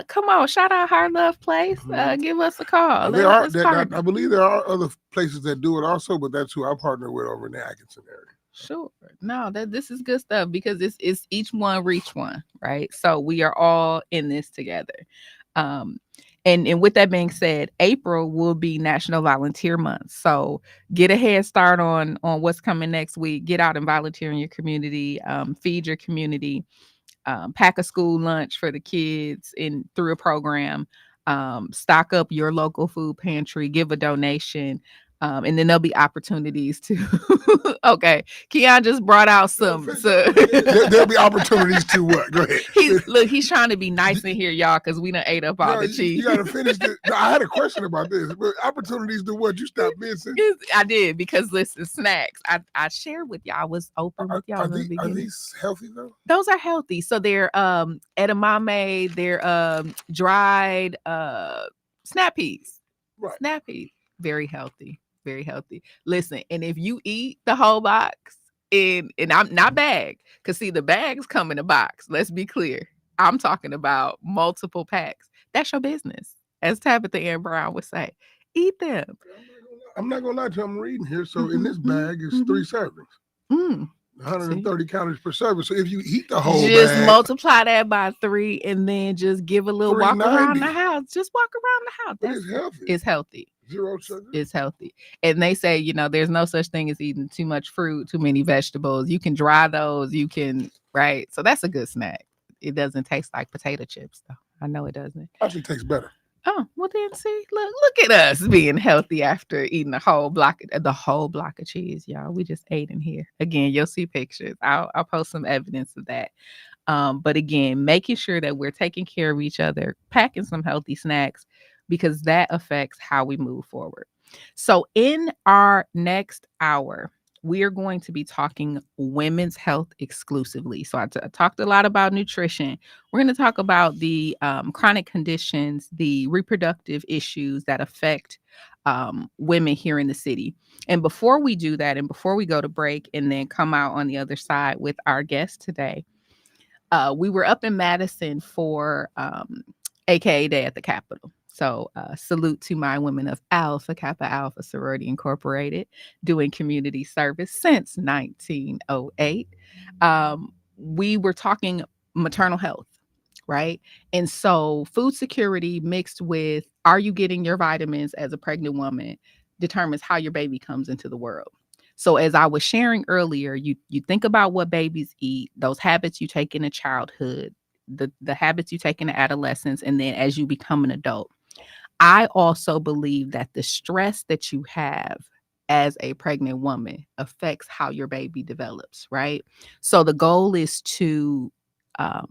Come on, shout out Heart Love Place. Give us a call. I believe there are other places that do it also, but that's who I partner with over in the Atkinson area. Sure. No, this is good stuff because it's each one reach one, right? So we are all in this together. And with that being said, April will be National Volunteer Month. So get a head start on what's coming next week. Get out and volunteer in your community, feed your community, pack a school lunch for the kids through a program, stock up your local food pantry, give a donation. And then there'll be opportunities to. Okay, Keon just brought out some. There'll be opportunities to what? Go ahead. He's trying to be nice in here, y'all, because we done ate up all the cheese. You got to finish this. No, I had a question about this. But opportunities to what? You stopped missing. I did because listen, snacks. I shared with y'all. I was open with y'all. Are these healthy though? Those are healthy. So they're edamame. They're dried snap peas. Right. Snap peas. Very healthy. Very healthy. Listen, and if you eat the whole box, and I'm not bag, because see, the bags come in a box. Let's be clear. I'm talking about multiple packs. That's your business, as Tabitha Ann Brown would say. Eat them. I'm not gonna lie to you, I'm reading here. So in this bag is 3 servings. 130 calories per serving. So if you eat the whole just bag, multiply that by 3 and then just give a little walk around the 390. house. Just walk around the house. But it's healthy. It's healthy. 0 sugar. It's healthy. And they say, there's no such thing as eating too much fruit, too many vegetables. You can dry those. You can, right? So that's a good snack. It doesn't taste like potato chips, though. I know it doesn't. Actually tastes better. Oh, well then see, look at us being healthy after eating the whole block of cheese, y'all. We just ate in here. Again, you'll see pictures. I'll post some evidence of that. But again, making sure that we're taking care of each other, packing some healthy snacks, because that affects how we move forward. So in our next hour, we are going to be talking women's health exclusively. So I talked a lot about nutrition. We're going to talk about the chronic conditions, the reproductive issues that affect women here in the city. And before we do that, and before we go to break and then come out on the other side with our guest today, we were up in Madison for AKA Day at the Capitol. So salute to my women of Alpha Kappa Alpha Sorority Incorporated, doing community service since 1908. We were talking maternal health, right? And so food security mixed with, are you getting your vitamins as a pregnant woman, determines how your baby comes into the world. So as I was sharing earlier, you think about what babies eat, those habits you take into childhood, the habits you take into adolescence, and then as you become an adult. I also believe that the stress that you have as a pregnant woman affects how your baby develops, right? So the goal is to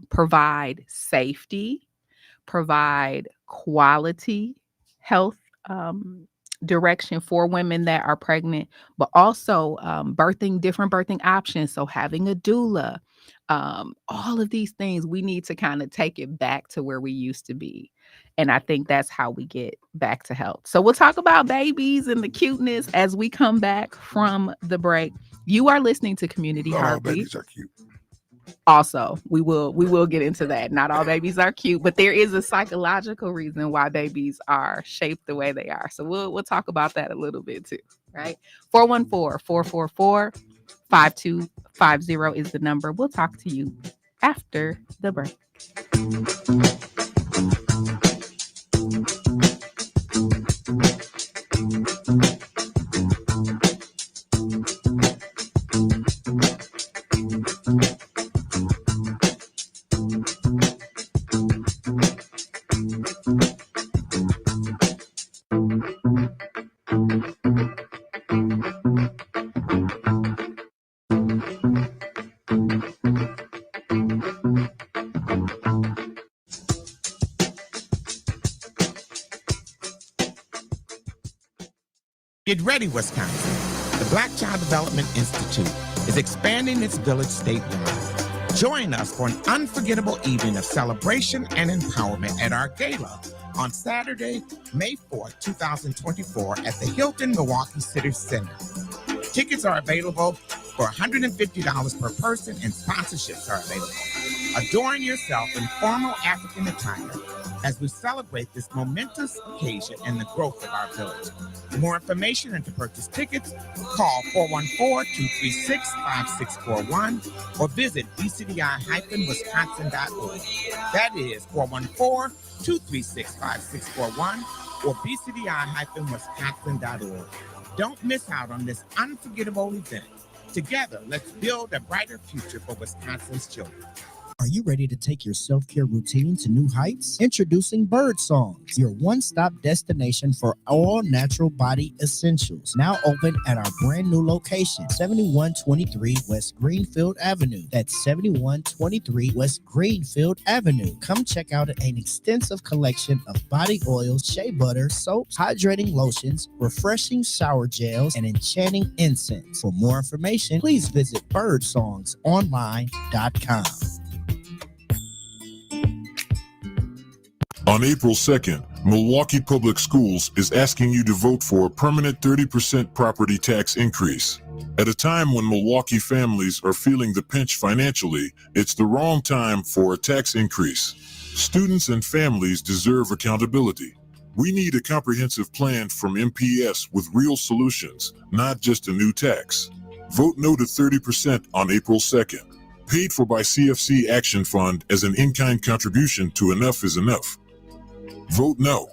provide safety, provide quality health direction for women that are pregnant, but also different birthing options. So having a doula, all of these things, we need to kind of take it back to where we used to be. And I think that's how we get back to health. So we'll talk about babies and the cuteness as we come back from the break. You are listening to Community Heartbeat. Babies are cute. Also, we will get into that. Not all babies are cute, but there is a psychological reason why babies are shaped the way they are. So we'll talk about that a little bit too, right? 414-444-5250 is the number. We'll talk to you after the break. Get ready, Wisconsin. The Black Child Development Institute is expanding its village statewide. Join us for an unforgettable evening of celebration and empowerment at our gala on Saturday, May 4th, 2024 at the Hilton Milwaukee City Center. Tickets are available for $150 per person and sponsorships are available. Adorn yourself in formal African attire as we celebrate this momentous occasion and the growth of our village. For more information and to purchase tickets, call 414-236-5641 or visit bcdi-wisconsin.org. That is 414-236-5641 or bcdi-wisconsin.org. Don't miss out on this unforgettable event. Together, let's build a brighter future for Wisconsin's children. Are you ready to take your self-care routine to new heights? Introducing Bird Songs, your one-stop destination for all natural body essentials. Now open at our brand new location, 7123 West Greenfield Avenue. That's 7123 West Greenfield Avenue. Come check out an extensive collection of body oils, shea butter, soaps, hydrating lotions, refreshing shower gels, and enchanting incense. For more information, please visit birdsongsonline.com. On April 2nd, Milwaukee Public Schools is asking you to vote for a permanent 30% property tax increase. At a time when Milwaukee families are feeling the pinch financially, it's the wrong time for a tax increase. Students and families deserve accountability. We need a comprehensive plan from MPS with real solutions, not just a new tax. Vote no to 30% on April 2nd. Paid for by CFC Action Fund as an in-kind contribution to Enough is Enough. Vote no.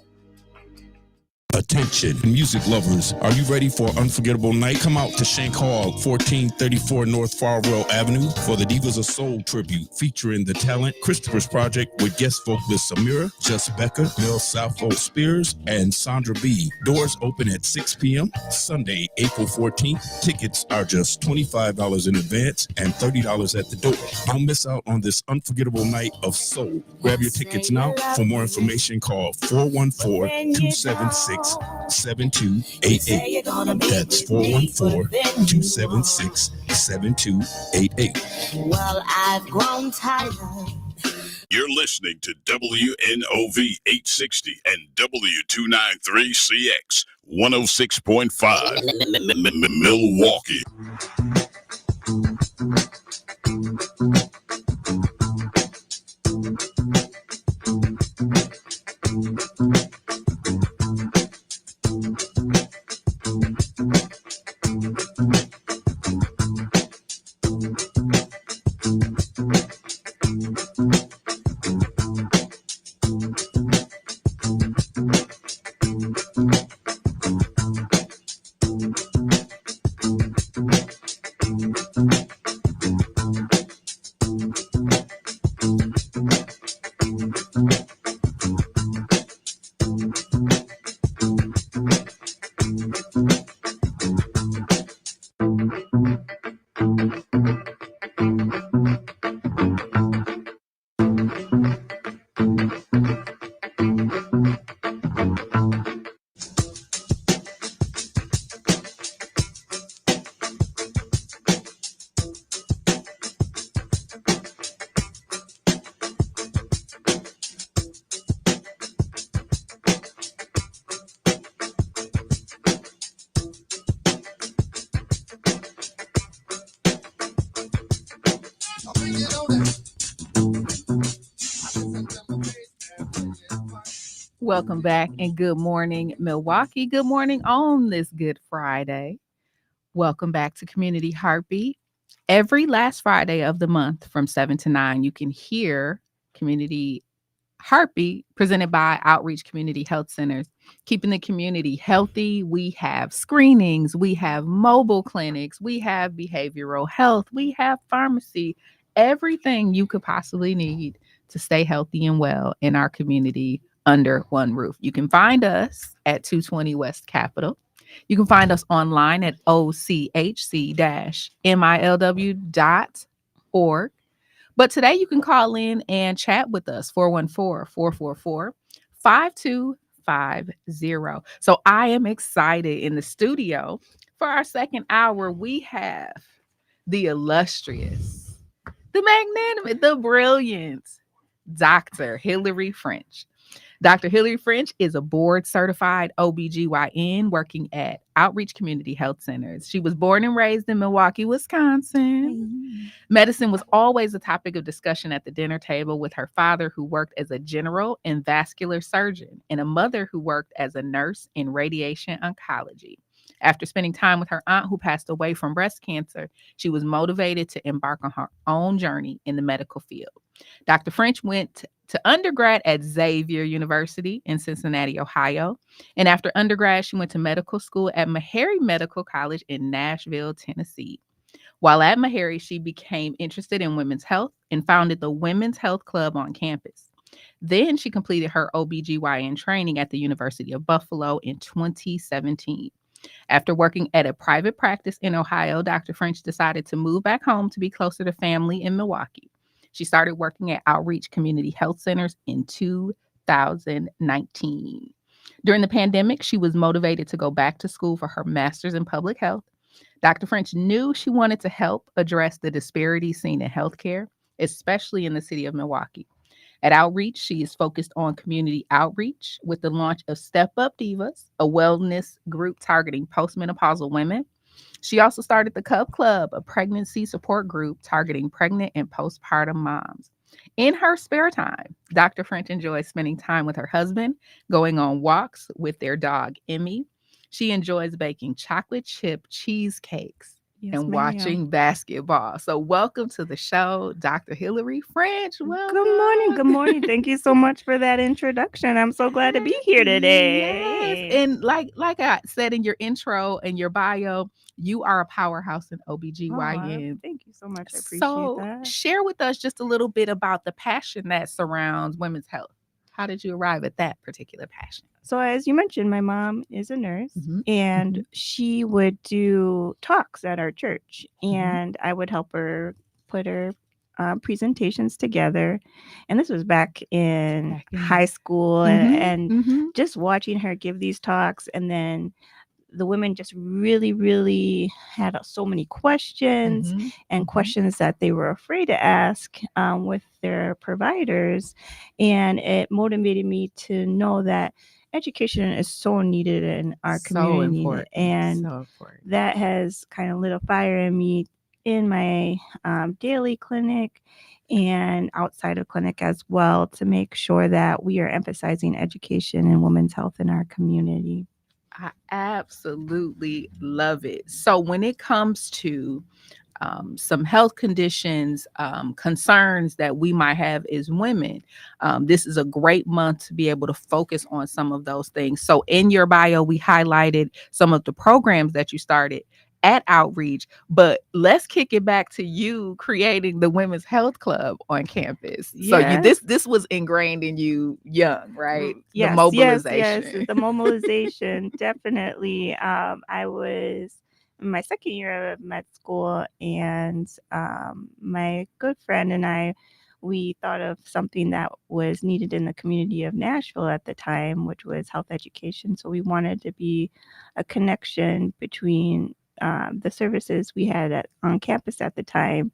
Attention, music lovers. Are you ready for an unforgettable night? Come out to Shank Hall, 1434 North Farwell Avenue for the Divas of Soul tribute featuring the talent Christopher's Project with guest vocalists Samira, Just Becker, Mel Salfo Spears, and Sandra B. Doors open at 6 p.m. Sunday, April 14th. Tickets are just $25 in advance and $30 at the door. Don't miss out on this unforgettable night of soul. Grab your tickets now. For more information, call 414-276-7288. That's 414-276-7288. Well, I've grown tired. You're listening to WNOV 860 and W293CX 106.5 Milwaukee. Welcome back and good morning, Milwaukee. Good morning on this Good Friday. Welcome back to Community Heartbeat. Every last Friday of the month from 7 to 9, you can hear Community Heartbeat presented by Outreach Community Health Centers, keeping the community healthy. We have screenings, we have mobile clinics, we have behavioral health, we have pharmacy, everything you could possibly need to stay healthy and well in our community under one roof. You can find us at 220 West Capitol. You can find us online at ochc-milw.org. But today you can call in and chat with us, 414-444-5250. So I am excited. In the studio for our second hour, we have the illustrious, the magnanimous, the brilliant Dr. Hillary French. Dr. Hillary French is a board-certified OBGYN working at Outreach Community Health Centers. She was born and raised in Milwaukee, Wisconsin. Mm-hmm. Medicine was always a topic of discussion at the dinner table, with her father, who worked as a general and vascular surgeon, and a mother who worked as a nurse in radiation oncology. After spending time with her aunt, who passed away from breast cancer, she was motivated to embark on her own journey in the medical field. Dr. French went to undergrad at Xavier University in Cincinnati, Ohio. And after undergrad, she went to medical school at Meharry Medical College in Nashville, Tennessee. While at Meharry, she became interested in women's health and founded the Women's Health Club on campus. Then she completed her OBGYN training at the University of Buffalo in 2017. After working at a private practice in Ohio, Dr. French decided to move back home to be closer to family in Milwaukee. She started working at Outreach Community Health Centers in 2019. During the pandemic, she was motivated to go back to school for her master's in public health. Dr. French knew she wanted to help address the disparities seen in healthcare, especially in the city of Milwaukee. At Outreach, she is focused on community outreach with the launch of Step Up Divas, a wellness group targeting postmenopausal women. She also started the Cub Club, a pregnancy support group targeting pregnant and postpartum moms. In her spare time, Dr. French enjoys spending time with her husband, going on walks with their dog, Emmy. She enjoys baking chocolate chip cheesecakes and watching basketball. So welcome to the show, Dr. Hillary French. Welcome. Good morning. Good morning. Thank you so much for that introduction. I'm so glad to be here today. Yes. And like I said in your intro and your bio, you are a powerhouse in OBGYN. Thank you so much. I appreciate So that. share with us just a little bit about the passion that surrounds women's health. How did you arrive at that particular passion? So as you mentioned, my mom is a nurse, and she would do talks at our church, and I would help her put her presentations together. And this was back in high school, and just watching her give these talks, and then the women just really, really had so many questions and questions that they were afraid to ask with their providers. And it motivated me to know that education is so needed in our community. Important. And that has kind of lit a fire in me in my daily clinic and outside of clinic as well, to make sure that we are emphasizing education and women's health in our community. I absolutely love it. So when it comes to some health conditions, concerns that we might have as women, this is a great month to be able to focus on some of those things. So in your bio, we highlighted some of the programs that you started at Outreach, but let's kick it back to you creating the Women's Health Club on campus. So this was ingrained in you young, right? Yes, the mobilization. yes, the mobilization, definitely. I was in my second year of med school, and my good friend and I, we thought of something that was needed in the community of Nashville at the time, which was health education. So we wanted to be a connection between the services we had on campus at the time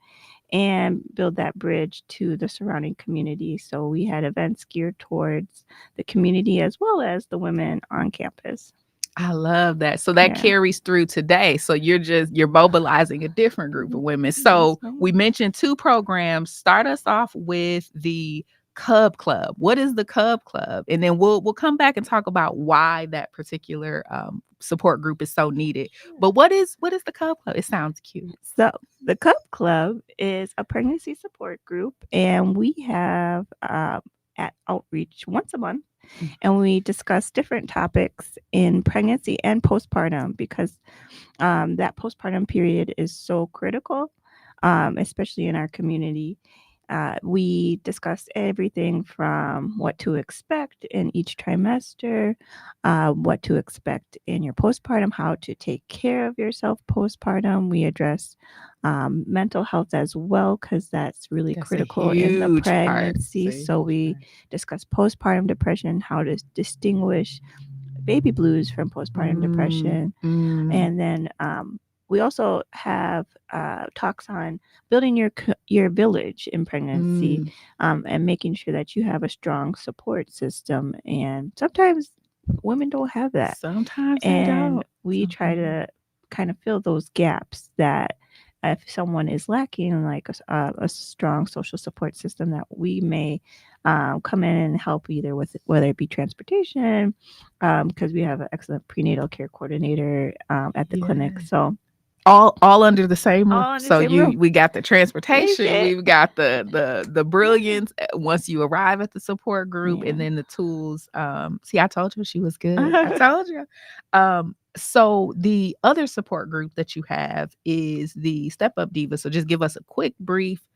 and build that bridge to the surrounding community. So we had events geared towards the community as well as the women on campus. I love that. So that carries through today. So you're mobilizing a different group of women. So we mentioned 2 programs. Start us off with the Cub Club. What is the Cub Club? And then we'll come back and talk about why that particular support group is so needed. But what is the Cub Club? It sounds cute. So the Cub Club is a pregnancy support group, and we have at Outreach once a month. And we discuss different topics in pregnancy and postpartum, because that postpartum period is so critical, especially in our community. We discuss everything from what to expect in each trimester, what to expect in your postpartum, how to take care of yourself postpartum. We address mental health as well, because that's really critical in the pregnancy. So we discuss postpartum depression, how to distinguish baby blues from postpartum depression. And then we also have talks on building your village in pregnancy, and making sure that you have a strong support system. And sometimes women don't have that. Sometimes and they don't. We try to kind of fill those gaps that if someone is lacking, like a strong social support system, that we may come in and help either with, whether it be transportation, because we have an excellent prenatal care coordinator at the clinic. So all under the same roof. So roof. We got the transportation, we've got the brilliance once you arrive at the support group, and then the tools. See, I told you she was good. I told you. So the other support group that you have is the Step Up Divas. So just give us a quick, brief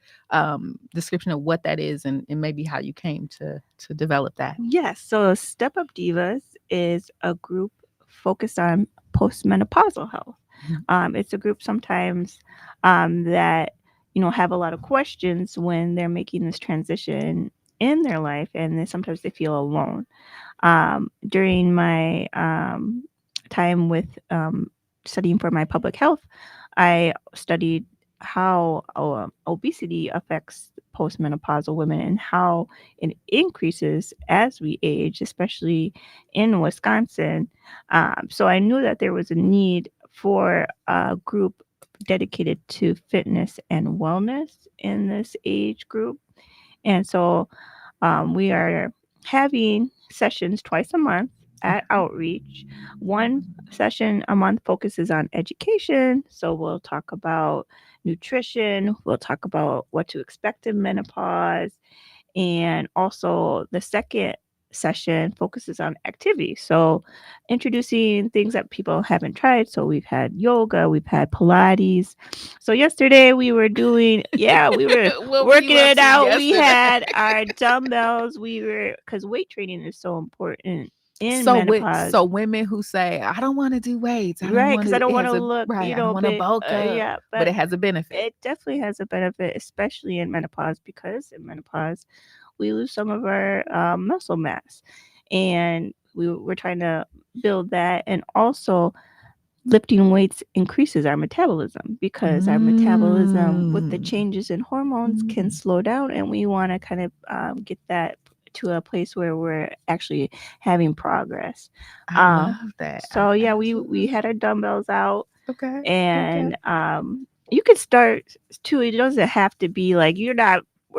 description of what that is, and maybe how you came to develop that. Yes. So Step Up Divas is a group focused on postmenopausal health. It's a group sometimes that have a lot of questions when they're making this transition in their life, and then sometimes they feel alone. During my time with studying for my public health, I studied how obesity affects postmenopausal women and how it increases as we age, especially in Wisconsin. So I knew that there was a need for a group dedicated to fitness and wellness in this age group. And so we are having sessions twice a month at Outreach. One session a month focuses on education. So we'll talk about nutrition, we'll talk about what to expect in menopause. And also the second session focuses on activity. So introducing things that people haven't tried. So we've had yoga, we've had Pilates. So yesterday we were doing, we were working it out. We had our dumbbells. Because weight training is so important in menopause. So women who say, I don't want to do weights. Right, because I don't want to look, I don't want to big. bulk up. But it has a benefit. It definitely has a benefit, especially in menopause, because in menopause, we lose some of our muscle mass. And we're trying to build that. And also, lifting weights increases our metabolism, because our metabolism with the changes in hormones can slow down. And we want to kind of get that to a place where we're actually having progress. I love that. So we had our dumbbells out. Okay. And you can start too. It doesn't have to be like we're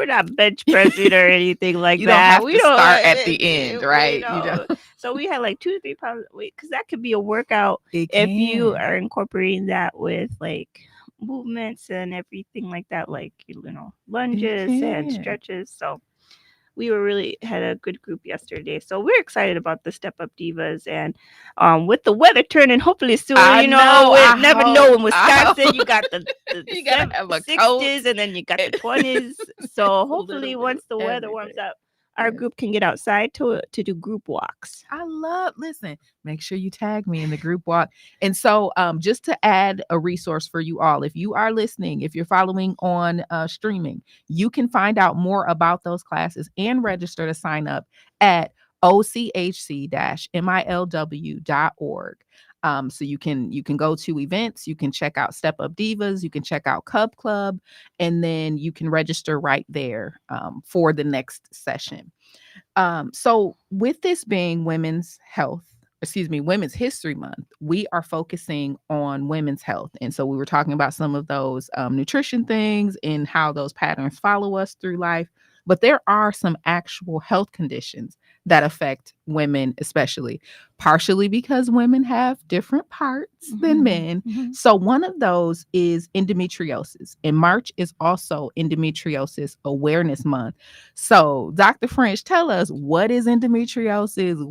not bench pressing or anything like you that. We don't have to start at the end, right? So we had like 2 to 3 pounds of weight, because that could be a workout if you are incorporating that with like movements and everything like that, like lunges and stretches. So we had a good group yesterday. So we're excited about the Step Up Divas, and with the weather turning hopefully soon. We never know in Wisconsin. You got the you gotta have a 60s and then you got the 20s. So hopefully once the weather warms up, our group can get outside to do group walks. Listen, make sure you tag me in the group walk. And so just to add a resource for you all, if you are listening, if you're following on streaming, you can find out more about those classes and register to sign up at ochc-milw.org. So you can go to events, you can check out Step Up Divas, you can check out Cub Club, and then you can register right there for the next session. So with this being Women's History Month, we are focusing on women's health. And so we were talking about some of those nutrition things and how those patterns follow us through life. But there are some actual health conditions that affect women, especially partially because women have different parts than men. So one of those is endometriosis, and March is also Endometriosis Awareness Month. So Dr. French, tell us, what is endometriosis?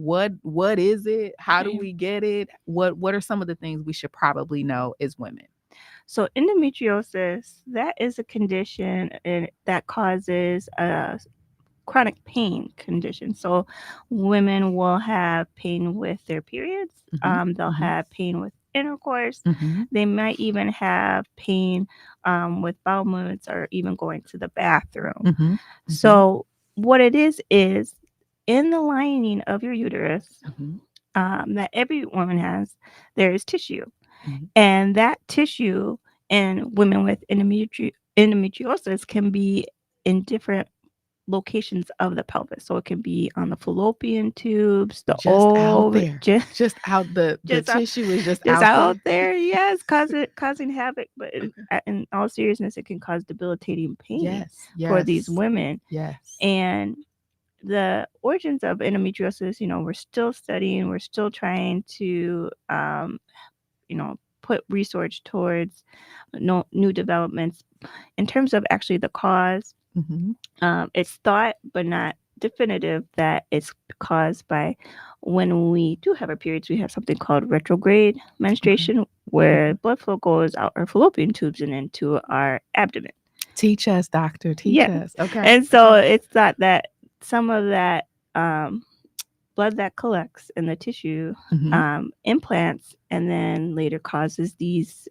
What is it? How do we get it? What are some of the things we should probably know as women? So endometriosis, that is a condition that causes a chronic pain condition. So women will have pain with their periods. They'll have pain with intercourse. They might even have pain with bowel movements or even going to the bathroom. So what it is in the lining of your uterus that every woman has, there is tissue. And that tissue in women with endometriosis can be in different locations of the pelvis. So it can be on the fallopian tubes, the out there. Just out the tissue is just out there. Yes, causing havoc. But in all seriousness, it can cause debilitating pain for these women. Yes. And the origins of endometriosis, we're still studying, we're still trying to put research towards new developments in terms of actually the cause. It's thought, but not definitive, that it's caused by when we do have our periods, we have something called retrograde menstruation, where blood flow goes out our fallopian tubes and into our abdomen. Teach us, doctor. Teach us. Okay. And so it's thought that some of that blood that collects in the tissue implants and then later causes these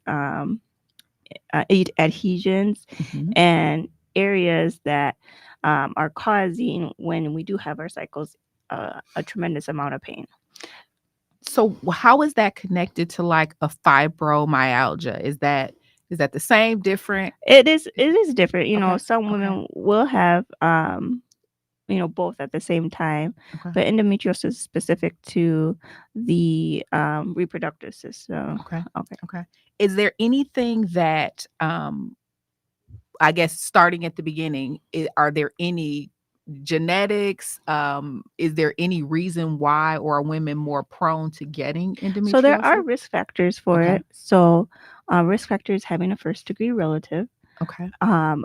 adhesions and areas that are causing, when we do have our cycles, a tremendous amount of pain. So how is that connected to like a fibromyalgia? Is that the same, different? It is different. Some women will have both at the same time, but endometriosis is specific to the reproductive system. Okay. Is there anything that I guess starting at the beginning, are there any genetics? Is there any reason why, or are women more prone to getting endometriosis? So there are risk factors for Okay. it. So risk factors having a first degree relative. Okay.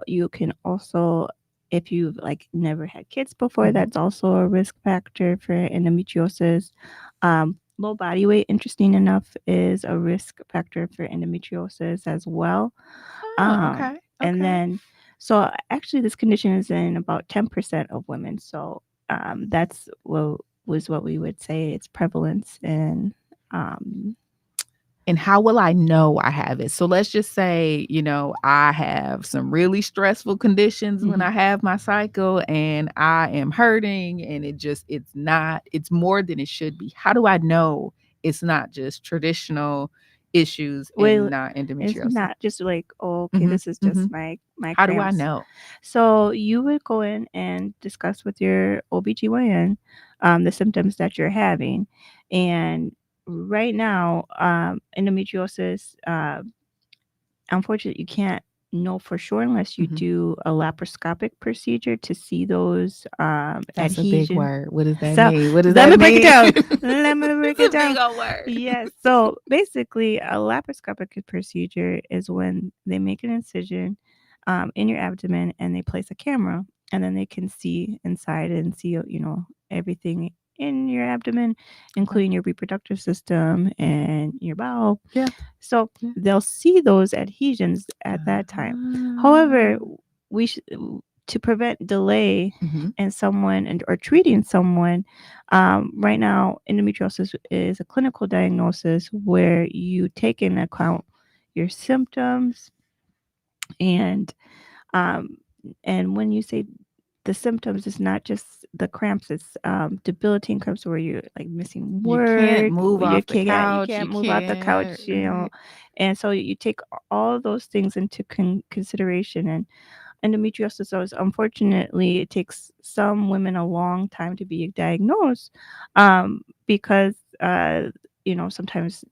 You can also, if you've like never had kids before, Mhm. that's also a risk factor for endometriosis. Low body weight, interesting enough, is a risk factor for endometriosis as well. Okay. And then, so actually, this condition is in about 10% of women. So that's what we would say its prevalence in. And how will I know I have it? So let's just say, I have some really stressful conditions when I have my cycle and I am hurting and it's more than it should be. How do I know it's not just traditional issues and not endometriosis? It's not just like, oh, okay, this is just my How do I cramps. know? So you would go in and discuss with your OBGYN the symptoms that you're having. And right now, endometriosis, unfortunately, you can't know for sure unless you do a laparoscopic procedure to see those That's a big adhesions. word. What does that So mean? What does let that me break it mean? down. Let me break It's it a big down. old word. Yes. So basically, a laparoscopic procedure is when they make an incision in your abdomen and they place a camera, and then they can see inside and see, everything in your abdomen, including your reproductive system and your bowel. Yeah. So they'll see those adhesions at that time. However, to prevent delay in someone or treating someone, right now, endometriosis is a clinical diagnosis where you take into account your symptoms and when you say the symptoms, it's not just the cramps, it's debilitating cramps where you're like missing You work, can't move off the you couch. can't move out the couch, and so you take all those things into consideration. And endometriosis is, unfortunately, it takes some women a long time to be diagnosed because sometimes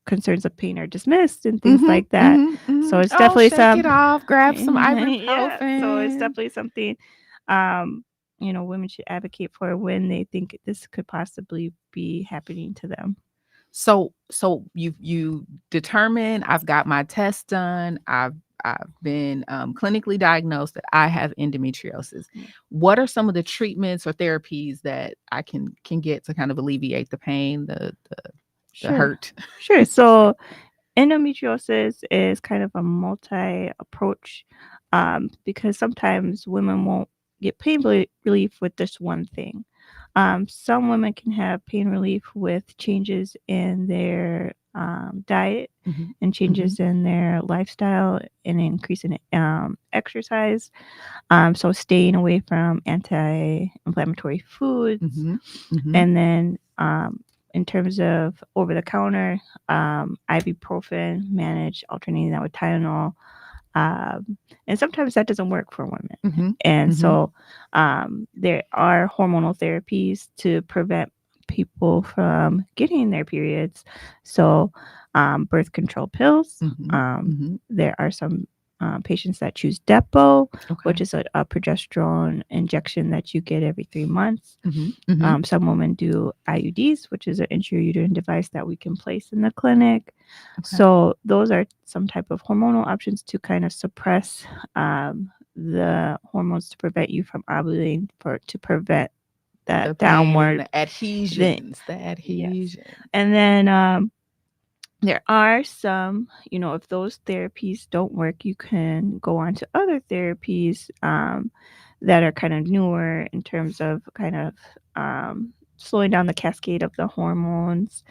concerns of pain are dismissed and things like that. So it's definitely shake it off, grab some ibuprofen. yeah, so it's definitely something women should advocate for when they think this could possibly be happening to them. So you determine I've got my test done. I've been clinically diagnosed that I have endometriosis. What are some of the treatments or therapies that I can get to kind of alleviate the pain, the hurt? Sure. So endometriosis is kind of a multi-approach because sometimes women won't get pain relief with just one thing. Some women can have pain relief with changes in their diet and changes in their lifestyle and increase in exercise. So staying away from anti-inflammatory foods. And then in terms of over-the-counter, ibuprofen, managed alternating that with Tylenol. And sometimes that doesn't work for women. And so there are hormonal therapies to prevent people from getting their periods. So birth control pills. There are some patients that choose Depo, which is a progesterone injection that you get every 3 months. Some women do IUDs, which is an intrauterine device that we can place in the clinic. So those are some type of hormonal options to kind of suppress the hormones to prevent you from ovulating, to prevent that The downward pain, the adhesions. Yes. And then there are some, if those therapies don't work, you can go on to other therapies that are kind of newer in terms of kind of slowing down the cascade of the hormones.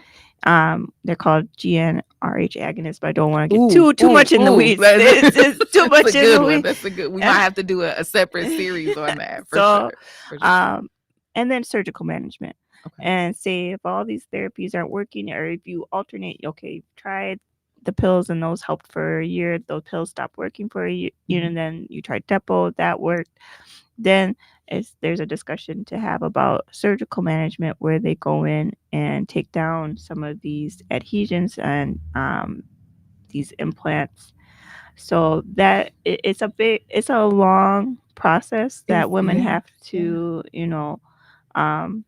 They're called GnRH agonists, but I don't want to get too much in the weeds. It's too much in the weeds. That's a good one. We might have to do a separate series on that for sure. And then surgical management. And say if all these therapies aren't working, or if you alternate, you've tried the pills and those helped for a year, those pills stopped working for a year, and then you tried Depo, that worked, then there's a discussion to have about surgical management where they go in and take down some of these adhesions and these implants So it's a long process that women have to, um,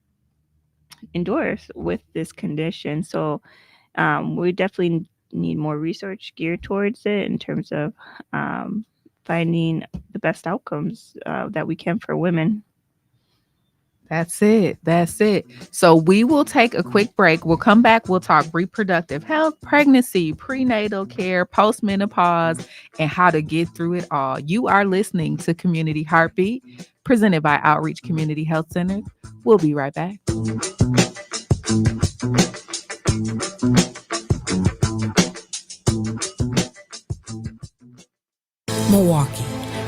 endure with this condition. So we definitely need more research geared towards it in terms of finding the best outcomes that we can for women. That's it. That's it. So we will take a quick break. We'll come back. We'll talk reproductive health, pregnancy, prenatal care, postmenopause, and how to get through it all. You are listening to Community Heartbeat, presented by Outreach Community Health Centers. We'll be right back. Milwaukee.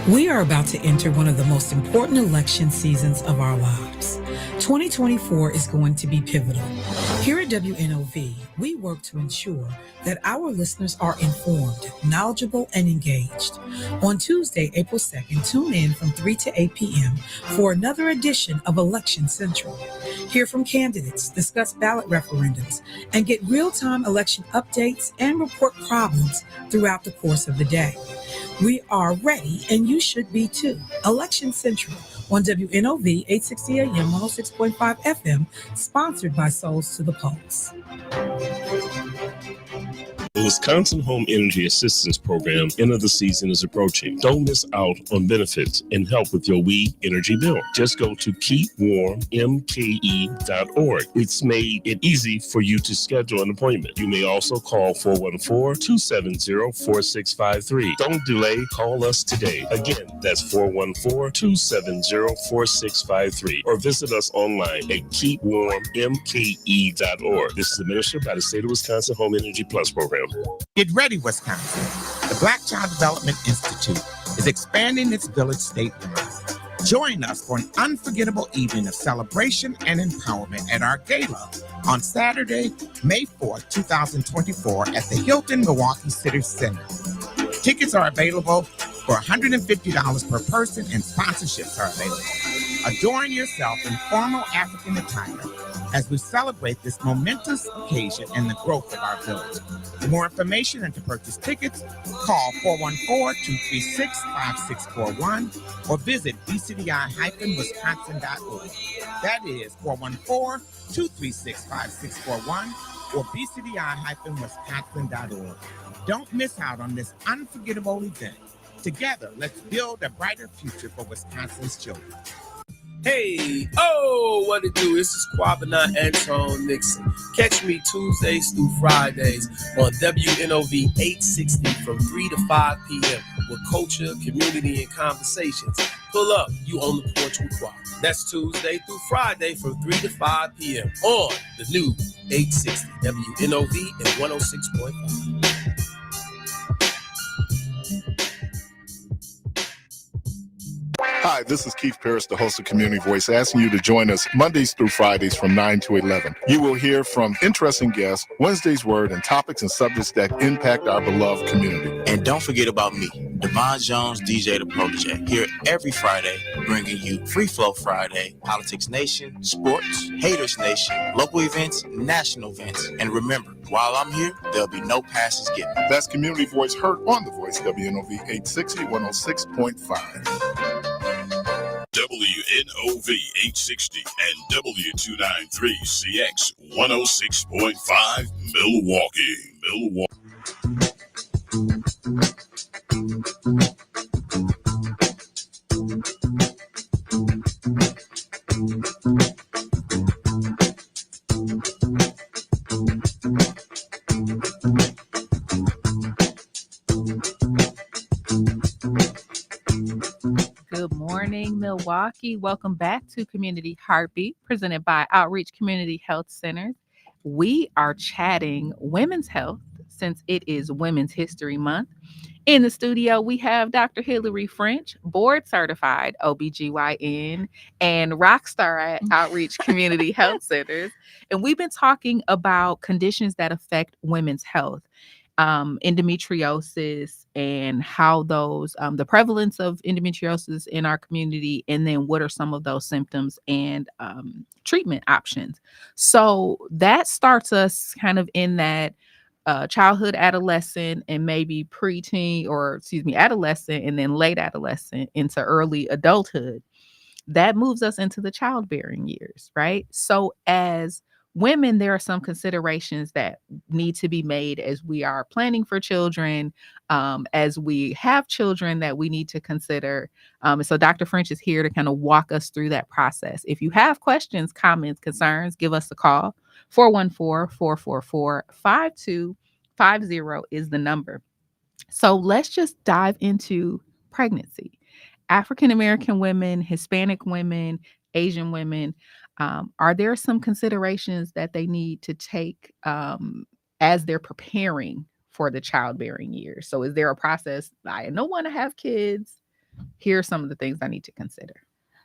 We are about to enter one of the most important election seasons of our lives. 2024 is going to be pivotal. Here at WNOV, we work to ensure that our listeners are informed, knowledgeable, and engaged. On Tuesday, April 2nd, tune in from 3 to 8 p.m. for another edition of Election Central. Hear from candidates, discuss ballot referendums, and get real-time election updates and report problems throughout the course of the day. We are ready, and you should be too. Election Central on WNOV 860 AM 106.5 FM, sponsored by Souls to the Pulse. The Wisconsin Home Energy Assistance Program end of the season is approaching. Don't miss out on benefits and help with your WE energy bill. Just go to keepwarmmke.org. It's made it easy for you to schedule an appointment. You may also call 414-270-4653. Don't delay. Call us today. Again, that's 414-270-4653. Or visit us online at keepwarmmke.org. This is administered by the State of Wisconsin Home Energy Plus program. Get ready, Wisconsin. The Black Child Development Institute is expanding its village statewide. Join us for an unforgettable evening of celebration and empowerment at our gala on Saturday, May 4th, 2024 at the Hilton Milwaukee City Center. Tickets are available for $150 per person and sponsorships are available. Adorn yourself in formal African attire as we celebrate this momentous occasion and the growth of our village. For more information and to purchase tickets, call 414-236-5641 or visit bcdi-wisconsin.org. That is 414-236-5641 or bcdi-wisconsin.org. Don't miss out on this unforgettable event. Together, let's build a brighter future for Wisconsin's children. Hey, what it do? This is Quabana Anton Nixon. Catch me Tuesdays through Fridays on WNOV 860 from 3 to 5 p.m. with culture, community, and conversations. Pull up, you on the porch with Quab. That's Tuesday through Friday from 3 to 5 p.m. on the new 860 WNOV and 106.5. Hi, this is Keith Paris, the host of Community Voice, asking you to join us Mondays through Fridays from 9 to 11. You will hear from interesting guests, Wednesday's Word, and topics and subjects that impact our beloved community. And don't forget about me, Devon Jones, DJ The Protege, here every Friday, bringing you Free Flow Friday, Politics Nation, Sports, Haters Nation, local events, national events. And remember, while I'm here, there'll be no passes given. That's Community Voice heard on The Voice, WNOV 860, 106.5. WNOV 860 and W293CX 106.5 Milwaukee. Good morning, Milwaukee. Welcome back to Community Heartbeat, presented by Outreach Community Health Centers. We are chatting women's health since it is Women's History Month. In the studio, we have Dr. Hillary French, board certified OBGYN and rock star at Outreach Community Health Centers. And we've been talking about conditions that affect women's health. Endometriosis and how those, the prevalence of endometriosis in our community, and then what are some of those symptoms and treatment options. So that starts us kind of in that childhood, adolescent, and maybe preteen, or excuse me, adolescent, and then late adolescent into early adulthood, that moves us into the childbearing years, right? So as women, there are some considerations that need to be made as we are planning for children, as we have children that we need to consider. So Dr. French is here to kind of walk us through that process. If you have questions, comments, concerns, give us a call. 414-444-5250 is the number. So let's just dive into pregnancy. African American women, Hispanic women, Asian women, are there some considerations that they need to take as they're preparing for the childbearing years? So is there a process? I don't want to have kids. Here are some of the things I need to consider.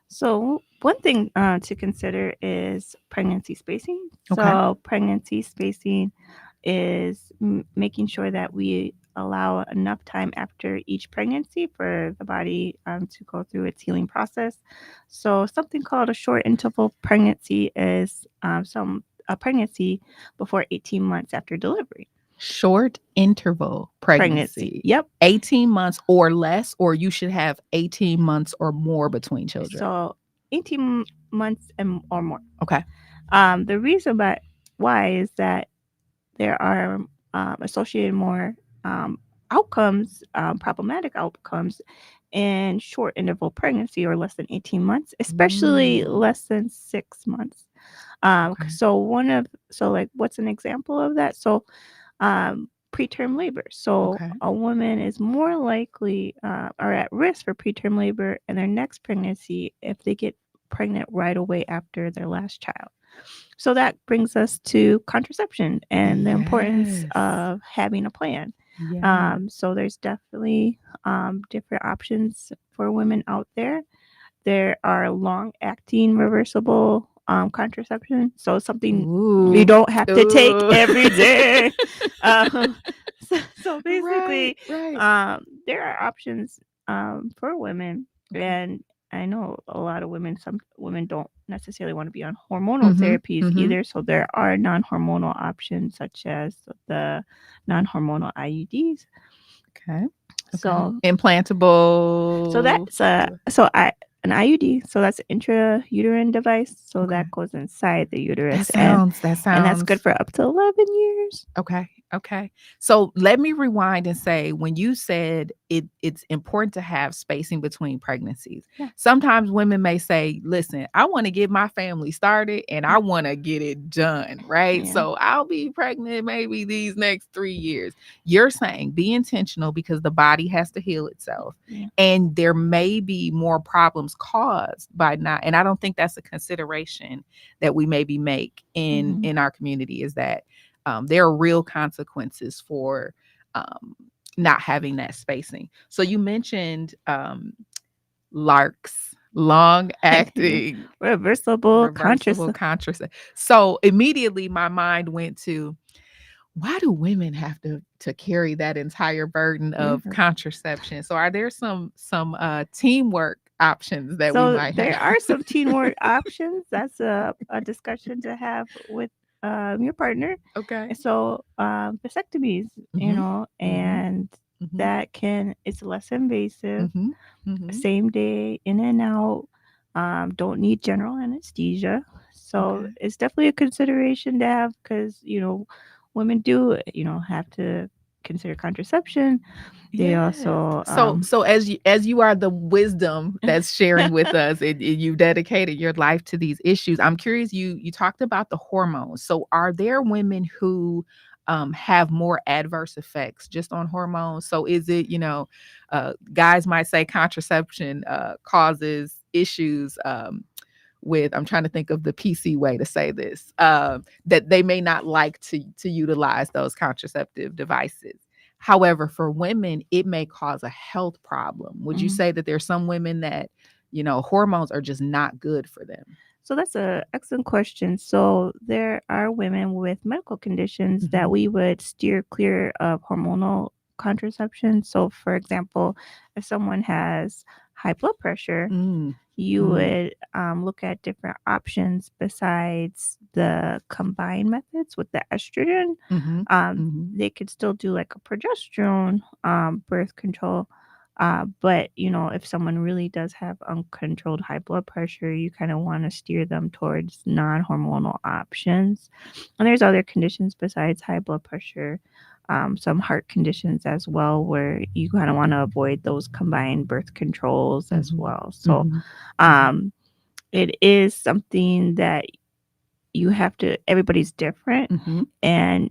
So one thing to consider is pregnancy spacing. Okay. So pregnancy spacing is making sure that we allow enough time after each pregnancy for the body to go through its healing process. So something called a short interval pregnancy is a pregnancy before 18 months after delivery. Short interval pregnancy. Yep. 18 months or less, or you should have 18 months or more between children. So 18 months or more. Okay. The reason why is that there are associated more outcomes, problematic outcomes in short interval pregnancy or less than 18 months, especially less than 6 months. So what's an example of that? So preterm labor. So a woman is more likely or at risk for preterm labor in their next pregnancy if they get pregnant right away after their last child. So that brings us to contraception and the importance of having a plan. So there's definitely different options for women out there. There are long-acting reversible contraception. So something you don't have to take every day. So basically, there are options for women. And I know a lot of women, some women don't necessarily want to be on hormonal therapies either. So there are non-hormonal options such as the non-hormonal IUDs. Okay. So implantable. So that's an IUD. So that's an intrauterine device. So that goes inside the uterus. That sounds. And that's good for up to 11 years. Okay. So let me rewind and say, when you said it's important to have spacing between pregnancies, sometimes women may say, listen, I want to get my family started and I want to get it done, right? Yeah. So I'll be pregnant maybe these next 3 years. You're saying be intentional because the body has to heal itself. Yeah. And there may be more problems caused by not, and I don't think that's a consideration that we maybe make in our community, is that there are real consequences for not having that spacing. So you mentioned LARCs, long-acting reversible contraception. So immediately my mind went to, why do women have to carry that entire burden of contraception? So are there some teamwork options that we might have? There are some teamwork options. That's a discussion to have with your partner. Okay. So vasectomies, and that it's less invasive. Same day, in and out. Don't need general anesthesia. So it's definitely a consideration to have because, women do, have to consider contraception. They also so as you are the wisdom that's sharing with us, and you've dedicated your life to these issues. I'm curious. You talked about the hormones. So are there women who have more adverse effects just on hormones? So is it, guys might say contraception causes issues with, I'm trying to think of the PC way to say this, that they may not like to utilize those contraceptive devices. However, for women, it may cause a health problem. Would you say that there's some women that, hormones are just not good for them? So that's an excellent question. So there are women with medical conditions that we would steer clear of hormonal contraception. So for example, if someone has high blood pressure, you would look at different options besides the combined methods with the estrogen. They could still do like a progesterone birth control. But, if someone really does have uncontrolled high blood pressure, you kind of want to steer them towards non-hormonal options. And there's other conditions besides high blood pressure, some heart conditions as well, where you kind of want to avoid those combined birth controls as well. So it is something that you have to, everybody's different, and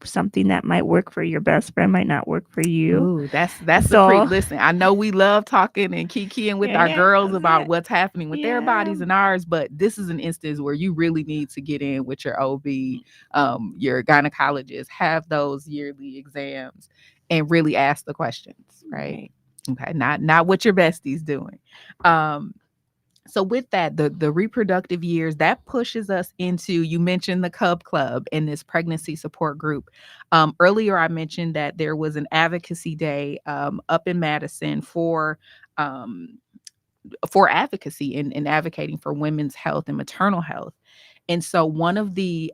something that might work for your best friend might not work for you. Ooh, that's the pre. Listen, I know we love talking and kikiing with our girls about what's happening with their bodies and ours, but this is an instance where you really need to get in with your OB, your gynecologist, have those yearly exams, and really ask the questions, right? Okay, not what your bestie's doing. So with that, the reproductive years, that pushes us into, you mentioned the Cub Club and this pregnancy support group. Earlier, I mentioned that there was an advocacy day up in Madison for advocacy and advocating for women's health and maternal health. And so one of the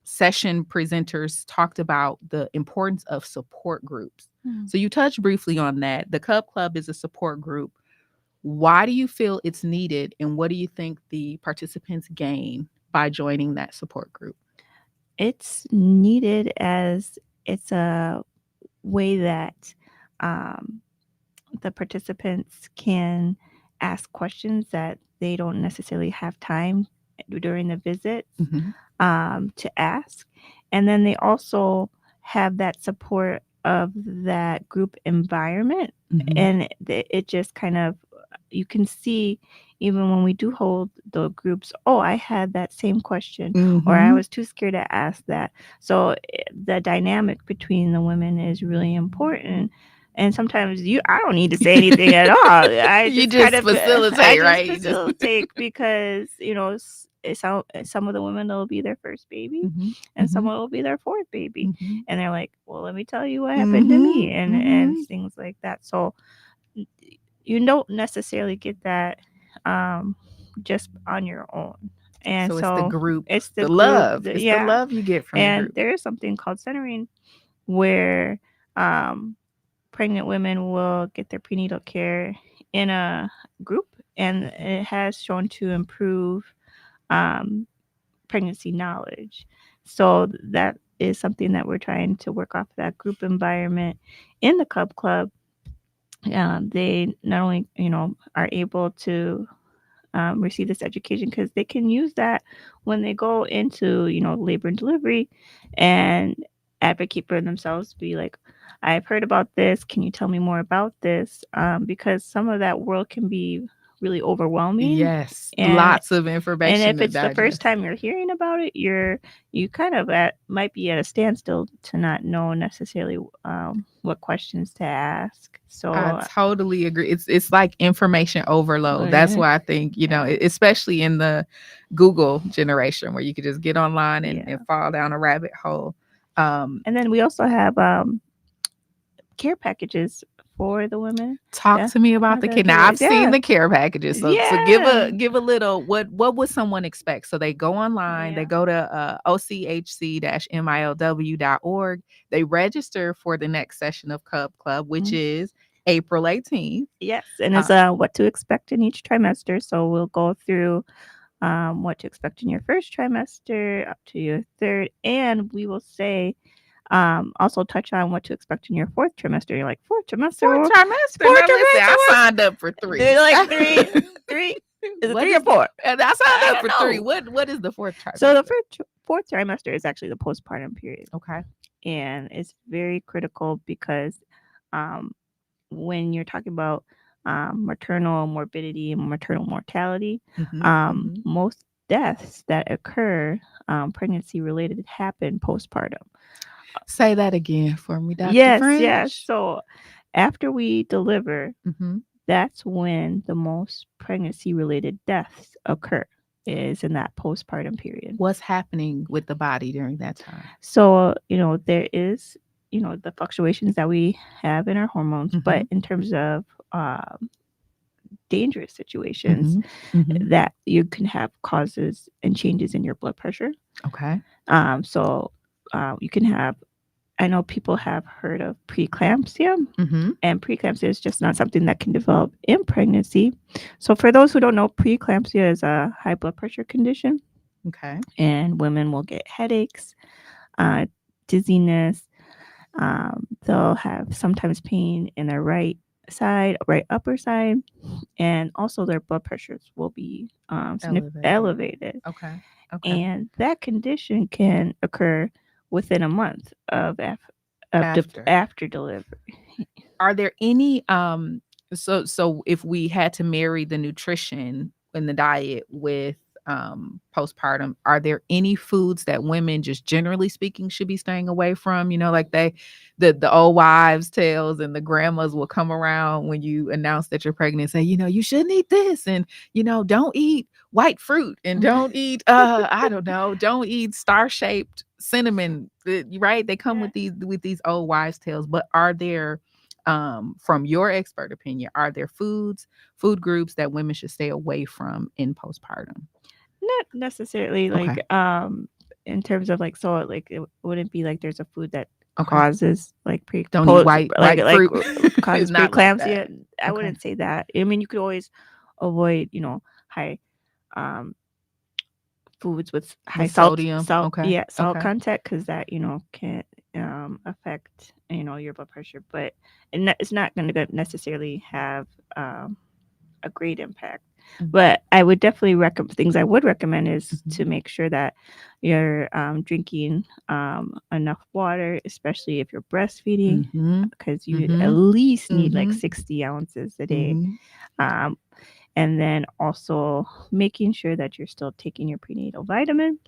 session presenters talked about the importance of support groups. So you touched briefly on that. The Cub Club is a support group. Why do you feel it's needed, and what do you think the participants gain by joining that support group? It's needed as it's a way that the participants can ask questions that they don't necessarily have time during the visit to ask. And then they also have that support of that group environment. And it just kind of, you can see even when we do hold the groups, I had that same question, or I was too scared to ask that. So the dynamic between the women is really important. And sometimes I don't need to say anything at all. I You just just facilitate, right? Facilitate because some of the women, will be their first baby, and some will be their fourth baby, and they're like, "Well, let me tell you what happened to me," and things like that. So you don't necessarily get that just on your own. And so it's the group, it's the love. group, It's the love you get from and the group. there is something called centering where pregnant women will get their prenatal care in a group, and it has shown to improve pregnancy knowledge. So that is something that we're trying to work off that group environment in the Cub Club. They not only are able to receive this education, because they can use that when they go into labor and delivery and advocate for themselves, be like, I've heard about this, can you tell me more about this? Because some of that world can be really overwhelming. Yes, and lots of information. And if it's the first time you're hearing about it, you kind of might be at a standstill to not know necessarily what questions to ask. So I totally agree. It's like information overload. That's why I think, especially in the Google generation, where you could just get online and fall down a rabbit hole. And then we also have care packages for the women. Talk to me about the kid. Now I've seen the care packages. So give a little, what would someone expect? So they go online, they go to ochc-milw.org. They register for the next session of Cub Club, which is April 18th. Yes. And it's what to expect in each trimester. So we'll go through what to expect in your first trimester up to your third. And we will say, also touch on what to expect in your fourth trimester. You're like, fourth trimester? Fourth trimester. I signed up for 3. They're like 3? Is it 3 or 4? I signed up for 3. What is the fourth trimester? So the fourth trimester is actually the postpartum period. Okay. And it's very critical because when you're talking about maternal morbidity and maternal mortality, most deaths that occur pregnancy related happen postpartum. Say that again for me, Dr. French. Yes. So after we deliver, that's when the most pregnancy related deaths occur, is in that postpartum period. What's happening with the body during that time? So, there is, the fluctuations that we have in our hormones, but in terms of dangerous situations that you can have causes and changes in your blood pressure. Okay. So you can have, I know people have heard of preeclampsia, and preeclampsia is just not something that can develop in pregnancy. So for those who don't know, preeclampsia is a high blood pressure condition. Okay. And women will get headaches, dizziness. They'll have sometimes pain in their right upper side, and also their blood pressures will be elevated. Okay. And that condition can occur within a month of after delivery. Are there any so if we had to marry the nutrition and the diet with postpartum, are there any foods that women, just generally speaking, should be staying away from? You know, like the old wives' tales and the grandmas will come around when you announce that you're pregnant and say, you know, you shouldn't eat this, and you know, don't eat white fruit, and don't eat I don't know, don't eat star-shaped cinnamon, right? They come with these old wives' tales. But are there, from your expert opinion, are there food groups that women should stay away from in postpartum? Not necessarily, like in terms of like, so like it wouldn't be like there's a food that causes like don't eat white fruit causes not preeclampsia. like I wouldn't say that. I mean, you could always avoid, you know, high foods with high sodium, salt content, because that, you know, can affect, you know, your blood pressure, but it's not going to necessarily have a great impact. But I would definitely recommend is to make sure that you're drinking enough water, especially if you're breastfeeding, because you at least need like 60 ounces a day. And then also making sure that you're still taking your prenatal vitamin,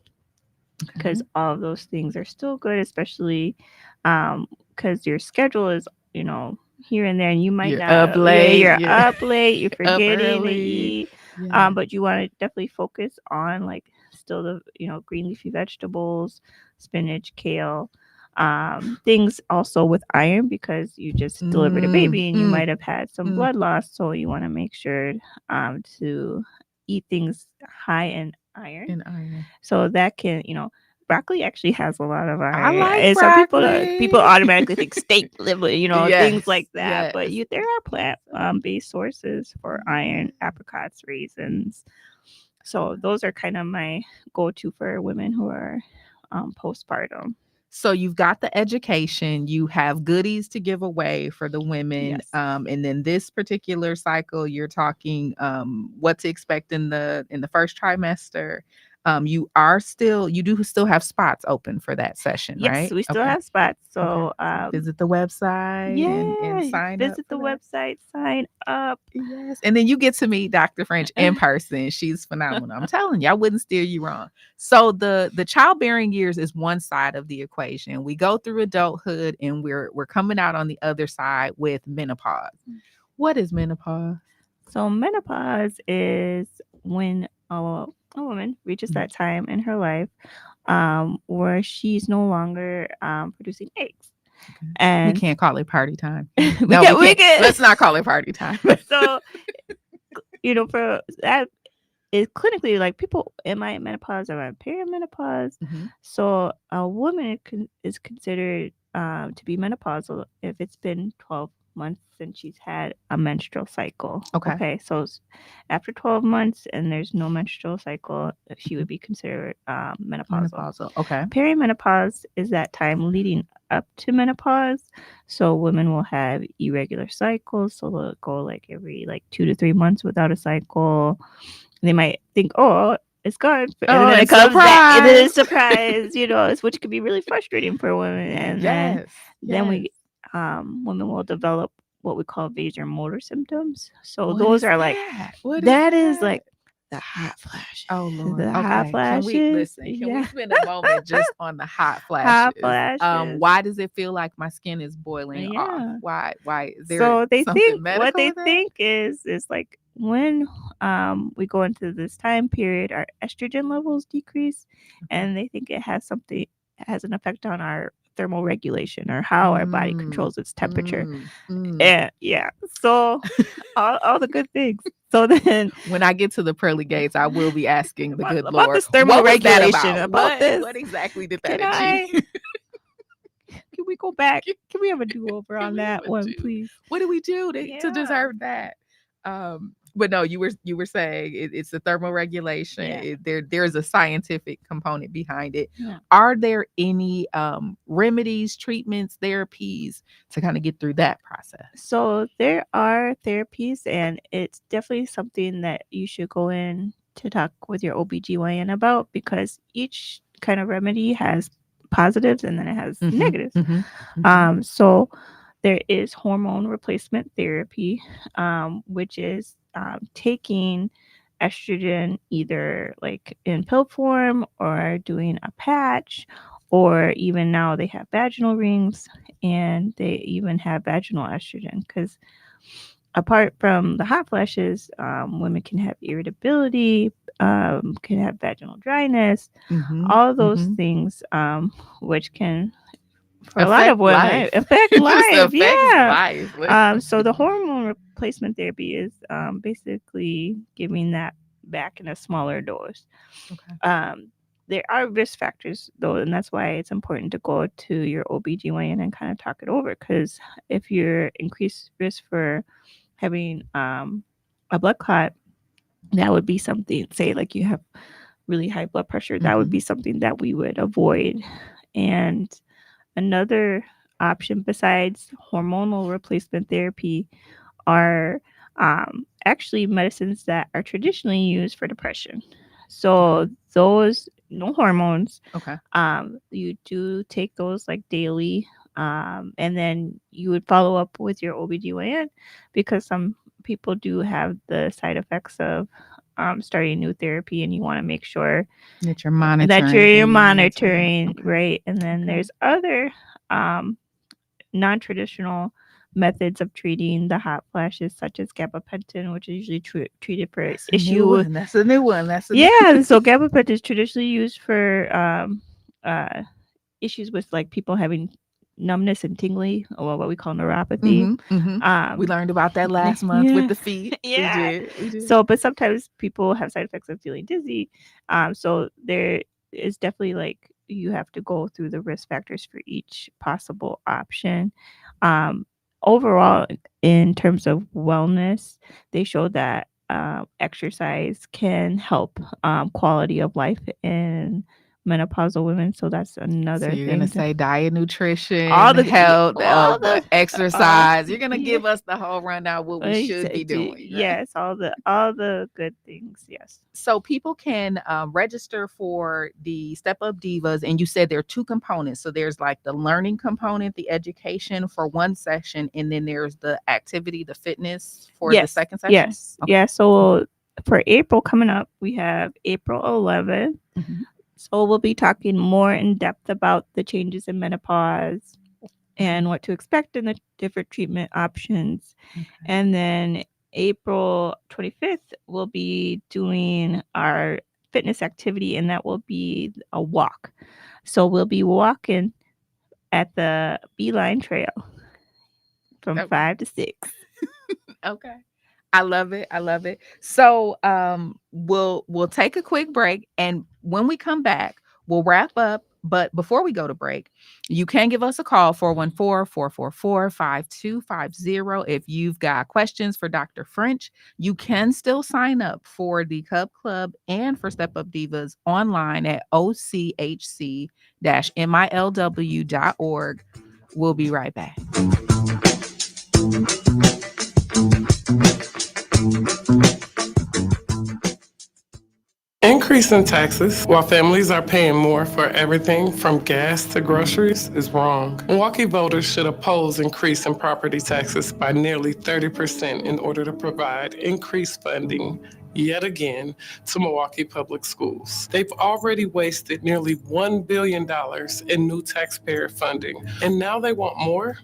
because all of those things are still good, especially because your schedule is, you know, here and there, and you might not up late, up late, you're forgetting to early. eat. But you want to definitely focus on like still the, you know, green leafy vegetables, spinach, kale, things also with iron, because you just delivered a baby and you might have had some blood loss, so you want to make sure to eat things high in iron. So that can, you know, broccoli actually has a lot of iron. I like and broccoli. Some people automatically think steak liver, you know, things like that. Yes. But there are plant based sources for iron: apricots, raisins. So those are kind of my go-to for women who are postpartum. So you've got the education, you have goodies to give away for the women. And then this particular cycle, you're talking what to expect in the first trimester. You do still have spots open for that session, right? Yes, we still have spots. So visit the website and sign up. Visit the website, sign up. Yes. And then you get to meet Dr. French in person. She's phenomenal. I'm telling you, I wouldn't steer you wrong. So the childbearing years is one side of the equation. We go through adulthood and we're coming out on the other side with menopause. What is menopause? So menopause is when a woman reaches that time in her life where she's no longer producing eggs. And we can't call it party time. we can. Let's not call it party time. So, you know, for that is clinically, like, people in my menopause or perimenopause. So a woman is considered to be menopausal if it's been 12 months since she's had a menstrual cycle. Okay. So after 12 months and there's no menstrual cycle, she would be considered menopausal. Okay. Perimenopause is that time leading up to menopause. So women will have irregular cycles. So they'll go like every 2 to 3 months without a cycle. They might think, oh, it's gone. And then it comes back. And then it's surprise, you know, which could be really frustrating for women. And then women will develop what we call vasomotor symptoms. So those are like, that is like the hot flashes. Oh, Lord. The hot flashes. Can we spend a moment just on the hot flashes? Hot flashes. Why does it feel like my skin is boiling off? Why is there so they something think medical what they with that? think is like when we go into this time period, our estrogen levels decrease, and they think it has an effect on our thermoregulation, or how our body controls its temperature. And so all the good things. So then when I get to the pearly gates, I will be asking the good about Lord, this what was that thermoregulation, about this. What exactly did that achieve? Can we go back? Can we have a do-over on that one, please? What did we do to deserve that? But no, you were saying it's the thermoregulation. There's a scientific component behind it. Yeah. Are there any remedies, treatments, therapies to kind of get through that process? So there are therapies, and it's definitely something that you should go in to talk with your OBGYN about, because each kind of remedy has positives and then it has negatives. So there is hormone replacement therapy, which is taking estrogen either like in pill form or doing a patch, or even now they have vaginal rings, and they even have vaginal estrogen, because apart from the hot flashes, women can have irritability, can have vaginal dryness, all those things, which can, for a lot of women, affect life. So the hormone replacement therapy is basically giving that back in a smaller dose. There are risk factors, though, and that's why it's important to go to your OBGYN and kind of talk it over, because if you're increased risk for having a blood clot, that would be something, say like you have really high blood pressure, that would be something that we would avoid. And another option besides hormonal replacement therapy are actually medicines that are traditionally used for depression. So those, no hormones. You do take those like daily, and then you would follow up with your OBGYN, because some people do have the side effects of starting new therapy, and you want to make sure that you're monitoring, right? And then there's other non-traditional methods of treating the hot flashes, such as gabapentin, which is usually treated for That's a new one. So gabapentin is traditionally used for issues with like people having numbness and tingling, or what we call neuropathy. We learned about that last month with the feet. We did. So, but sometimes people have side effects of feeling dizzy. So there is definitely like, you have to go through the risk factors for each possible option. Overall, in terms of wellness, they show that exercise can help quality of life in menopausal women. So that's another thing. You're thing. Gonna say diet, nutrition, all the health, all the exercise. You're gonna give us the whole rundown what we should be doing. Right? Yes, all the good things. Yes. So people can register for the Step Up Divas, and you said there are two components. So there's like the learning component, the education for one session, and then there's the activity, the fitness for the second session. Yes. Yeah. So for April coming up, we have April 11th. So we'll be talking more in depth about the changes in menopause and what to expect in the different treatment options. And then April 25th, we'll be doing our fitness activity, and that will be a walk. So we'll be walking at the Beeline Trail from 5 to 6. Okay. I love it. So we'll take a quick break, and when we come back, we'll wrap up. But before we go to break, you can give us a call, 414-444-5250. If you've got questions for Dr. French, you can still sign up for the Cub Club and for Step Up Divas online at ochc-milw.org. We'll be right back. Increase in taxes while families are paying more for everything from gas to groceries is wrong. Milwaukee voters should oppose increase in property taxes by nearly 30% in order to provide increased funding yet again to Milwaukee Public Schools. They've already wasted nearly $1 billion in new taxpayer funding, and now they want more?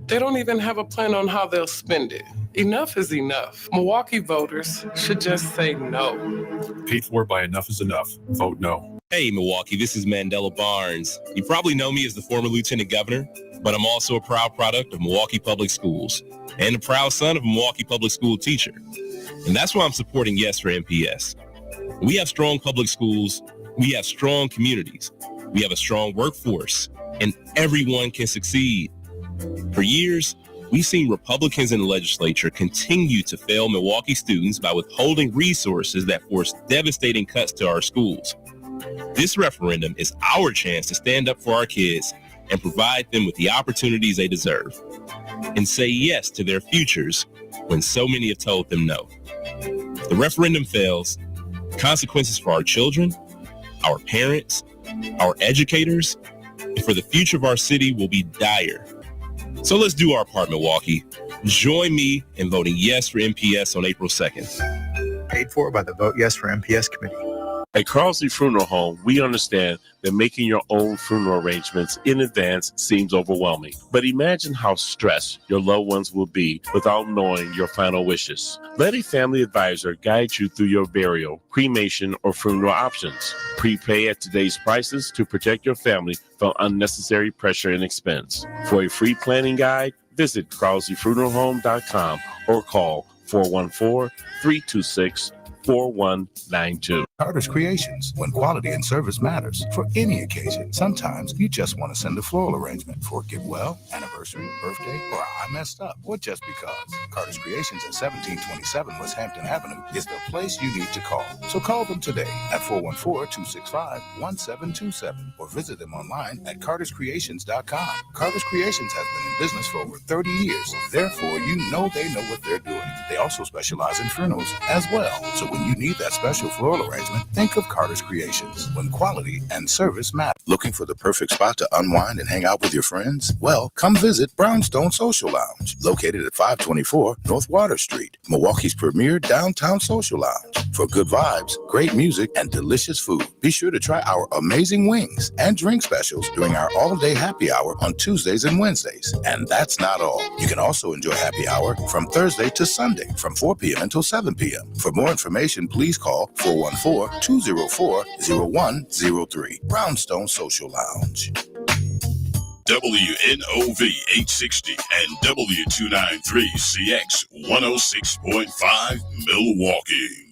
They don't even have a plan on how they'll spend it. Enough is enough. Milwaukee voters should just say no. Paid for by Enough is Enough. Vote no. Hey, Milwaukee, this is Mandela Barnes. You probably know me as the former lieutenant governor, but I'm also a proud product of Milwaukee Public Schools and a proud son of a Milwaukee Public School teacher. And that's why I'm supporting Yes for MPS. We have strong public schools, we have strong communities, we have a strong workforce, and everyone can succeed. For years, we've seen Republicans in the legislature continue to fail Milwaukee students by withholding resources that force devastating cuts to our schools. This referendum is our chance to stand up for our kids and provide them with the opportunities they deserve and say yes to their futures when so many have told them no. If the referendum fails, consequences for our children, our parents, our educators, and for the future of our city will be dire. So let's do our part, Milwaukee. Join me in voting yes for MPS on April 2nd. Paid for by the Vote Yes for MPS Committee. At Carlsley Funeral Home, we understand that making your own funeral arrangements in advance seems overwhelming. But imagine how stressed your loved ones will be without knowing your final wishes. Let a family advisor guide you through your burial, cremation, or funeral options. Prepay at today's prices to protect your family from unnecessary pressure and expense. For a free planning guide, visit CrowsleyFuneralHome.com or call 414-326-4192. Carter's Creations, when quality and service matters. For any occasion, sometimes you just want to send a floral arrangement for a get well, anniversary, birthday, or I messed up, or just because. Carter's Creations at 1727 West Hampton Avenue is the place you need to call. So call them today at 414-265-1727 or visit them online at carterscreations.com. Carter's Creations has been in business for over 30 years. Therefore, you know they know what they're doing. They also specialize in funerals as well. So when you need that special floral arrangement, think of Carter's Creations, when quality and service matter. Looking for the perfect spot to unwind and hang out with your friends? Well, come visit Brownstone Social Lounge, located at 524 North Water Street, Milwaukee's premier downtown social lounge. For good vibes, great music, and delicious food, be sure to try our amazing wings and drink specials during our all-day happy hour on Tuesdays and Wednesdays. And that's not all. You can also enjoy happy hour from Thursday to Sunday from 4 p.m. until 7 p.m. For more information, please call 414-204-0103. Brownstone Social Lounge. WNOV 860 and W293CX 106.5 Milwaukee.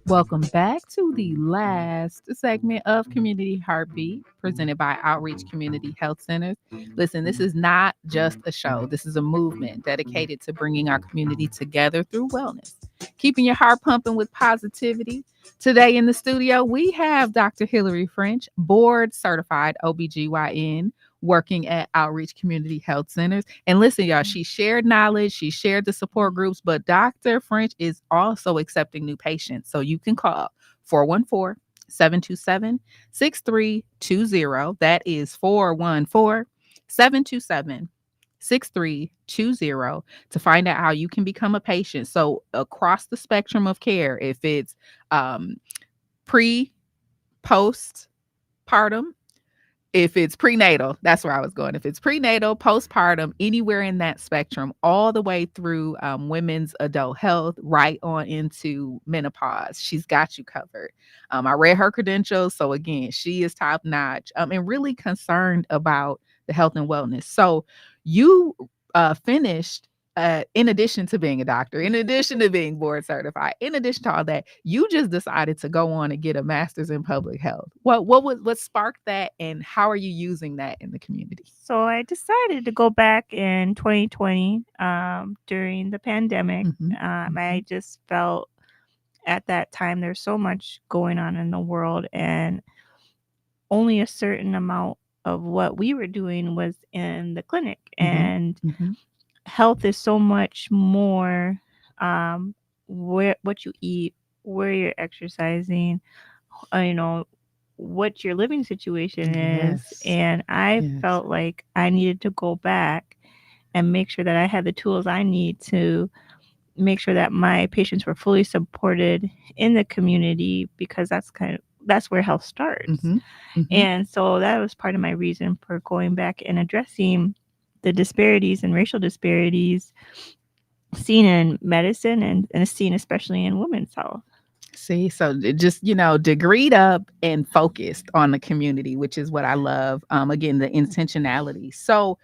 Welcome back to the last segment of Community Heartbeat, presented by Outreach Community Health Centers. Listen, this is not just a show. This is a movement dedicated to bringing our community together through wellness, keeping your heart pumping with positivity. Today in the studio, we have Dr. Hillary French, board certified OBGYN, working at Outreach Community Health Centers. And listen, y'all, she shared knowledge, she shared the support groups, but Dr. French is also accepting new patients. So you can call 414-727-6320. That is 414-727-6320 to find out how you can become a patient. So across the spectrum of care, if it's pre, post, partum, if it's prenatal, that's where I was going. If it's prenatal, postpartum, anywhere in that spectrum, all the way through women's adult health, right on into menopause, she's got you covered. I read her credentials. So again, she is top notch and really concerned about the health and wellness. So you finished, in addition to being a doctor, in addition to being board certified, in addition to all that, you just decided to go on and get a master's in public health. What sparked that, and how are you using that in the community? So I decided to go back in 2020 during the pandemic. I just felt at that time there's so much going on in the world, and only a certain amount of what we were doing was in the clinic. And health is so much more what you eat, where you're exercising, what your living situation is. Yes. And I Yes. felt like I needed to go back and make sure that I had the tools I need to make sure that my patients were fully supported in the community, because that's where health starts. And so that was part of my reason for going back and addressing the disparities and racial disparities seen in medicine and seen especially in women's health. See, so just, degreed up and focused on the community, which is what I love. Again, the intentionality. So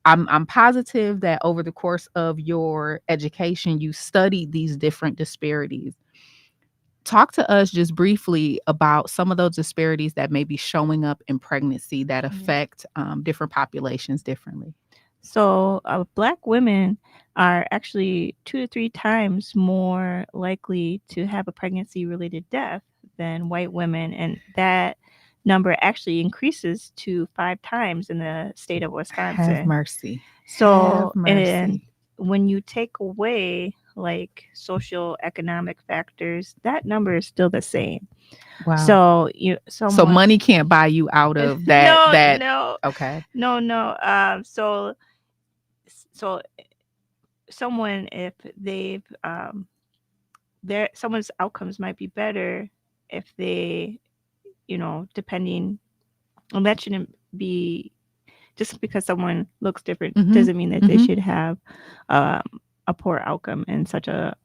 I'm positive that over the course of your education, you studied these different disparities. Talk to us just briefly about some of those disparities that may be showing up in pregnancy that affect different populations differently. So Black women are actually 2 to 3 times more likely to have a pregnancy-related death than white women, and that number actually increases to 5 times in the state of Wisconsin. Have mercy. So, Have mercy. and when you take away like socioeconomic factors, that number is still the same. Wow. So money can't buy you out of that. No. Okay. No. So someone, if they've someone's outcomes might be better if they, depending, and that shouldn't be just because someone looks different doesn't mean that they should have a poor outcome in such a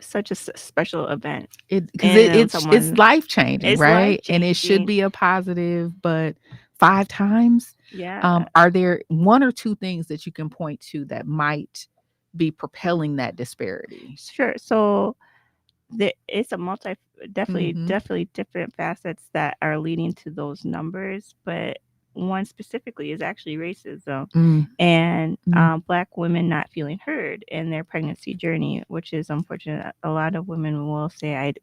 special event. It's life changing, right? And it should be a positive, but 5 times. Yeah. Are there 1 or 2 things that you can point to that might be propelling that disparity? Sure. So it's a definitely different facets that are leading to those numbers, but one specifically is actually racism and Black women not feeling heard in their pregnancy journey, which is unfortunate. A lot of women will say,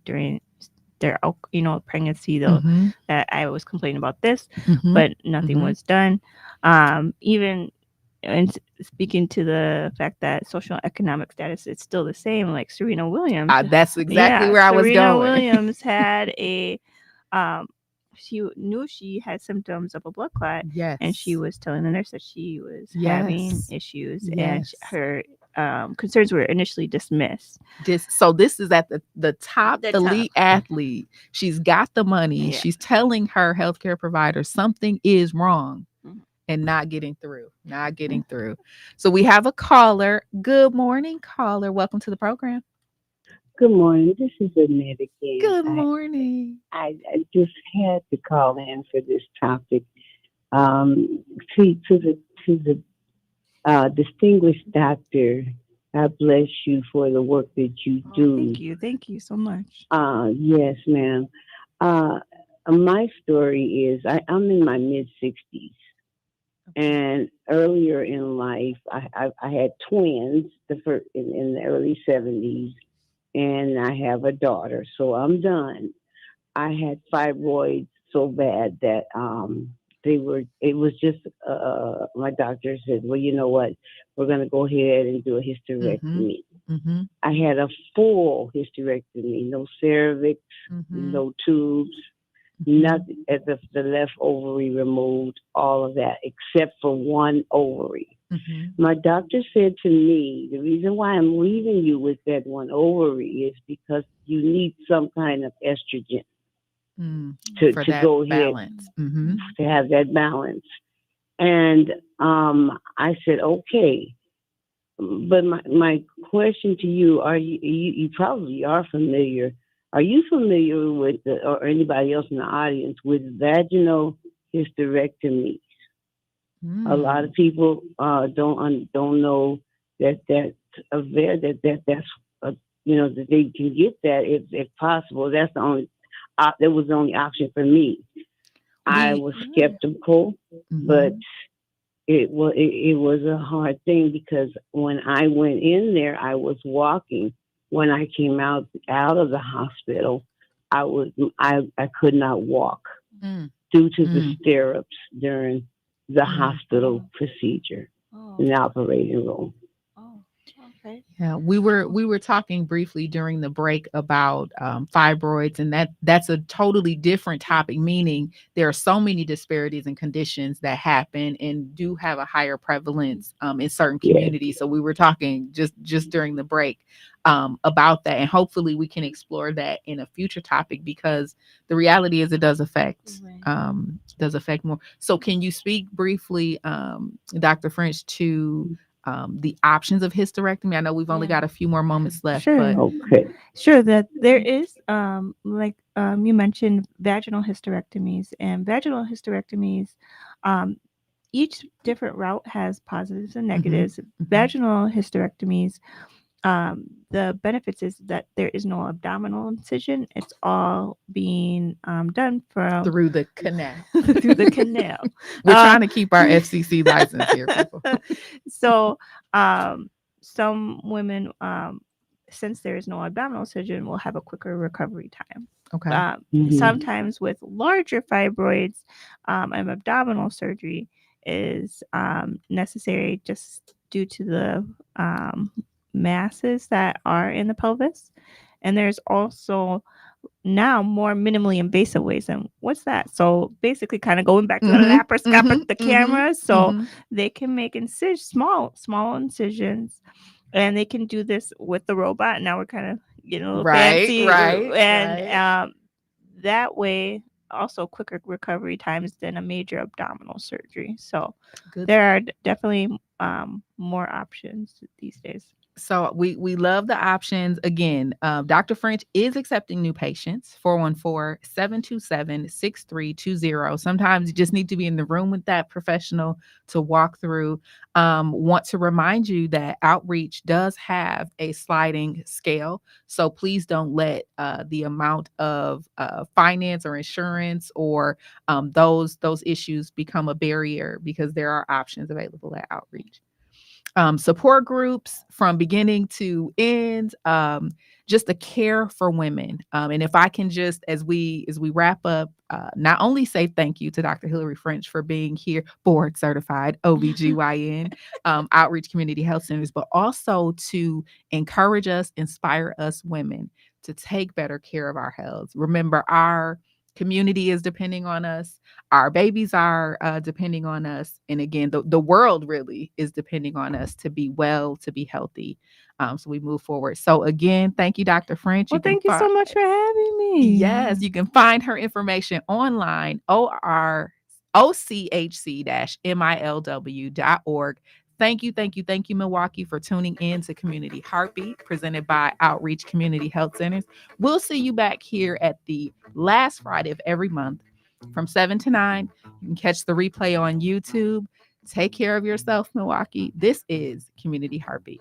during their, pregnancy, though, that I was complaining about this, but nothing was done. Even and speaking to the fact that social economic status is still the same, like Serena Williams. That's exactly where I was Serena going. Williams had she knew she had symptoms of a blood clot. Yes. And she was telling the nurse that she was Yes. having issues. Yes. And her concerns were initially dismissed. So this is at the top elite athlete. She's got the money. Yeah. She's telling her healthcare provider something is wrong and not getting through. So we have a caller. Good morning, caller. Welcome to the program. Good morning. This is Annette again. Good morning. I just had to call in for this topic. To the distinguished doctor, God bless you for the work that you do. Thank you so much. Yes, ma'am. My story is I'm in my mid-60s. And earlier in life, I had twins in the early 70s, and I have a daughter. So I'm done. I had fibroids so bad that it was just, my doctor said, well, you know what? We're going to go ahead and do a hysterectomy. I had a full hysterectomy, no cervix, no tubes. Nothing, as if the left ovary removed, all of that, except for one ovary. My doctor said to me, the reason why I'm leaving you with that one ovary is because you need some kind of estrogen to go balance. ahead, to have that balance. And I said, okay. But my question to you, you probably are familiar. Are you familiar with, or anybody else in the audience, with vaginal hysterectomies? A lot of people don't know that that they can get that if possible. That's the only that was the only option for me. I was skeptical, but it was a hard thing because when I went in there, I was walking. When I came out of the hospital, I could not walk due to the stirrups during the hospital procedure in the operating room. Yeah, we were talking briefly during the break about fibroids, and that's a totally different topic, meaning there are so many disparities and conditions that happen and do have a higher prevalence in certain communities. So we were talking just during the break about that, and hopefully we can explore that in a future topic, because the reality is it does affect more. So can you speak briefly, Dr. French, to the options of hysterectomy? I know we've only got a few more moments left. Sure. But Sure, that there is you mentioned vaginal hysterectomies, and vaginal hysterectomies, each different route has positives and negatives. Vaginal hysterectomies, the benefits is that there is no abdominal incision. It's all being done through the canal. Through the canal. We're trying to keep our FCC license here, people. So some women, since there is no abdominal incision, will have a quicker recovery time. Okay. Sometimes with larger fibroids, an abdominal surgery is necessary just due to the masses that are in the pelvis. And there's also now more minimally invasive ways. And what's that? So basically kind of going back to the laparoscopic, the camera. So they can make small incisions, and they can do this with the robot. Now we're kind of getting a little fancy. And that way also quicker recovery times than a major abdominal surgery. So there are definitely more options these days. So we love the options. Again, Dr. French is accepting new patients, 414-727-6320. Sometimes you just need to be in the room with that professional to walk through. Want to remind you that Outreach does have a sliding scale. So please don't let the amount of finance or insurance or those issues become a barrier, because there are options available at Outreach. Support groups from beginning to end, just a care for women. And if I can just, as we wrap up, not only say thank you to Dr. Hillary French for being here, board certified OBGYN, Outreach Community Health Centers, but also to encourage us, inspire us women to take better care of our health. Remember, our community is depending on us. Our babies are depending on us. And again, the world really is depending on us to be well, to be healthy. So we move forward. So again, thank you, Dr. French. Well, thank you so much for having me. Yes, you can find her information online, OCHC-MILW.org. Thank you, Milwaukee, for tuning in to Community Heartbeat, presented by Outreach Community Health Centers. We'll see you back here at the last Friday of every month from 7 to 9. You can catch the replay on YouTube. Take care of yourself, Milwaukee. This is Community Heartbeat.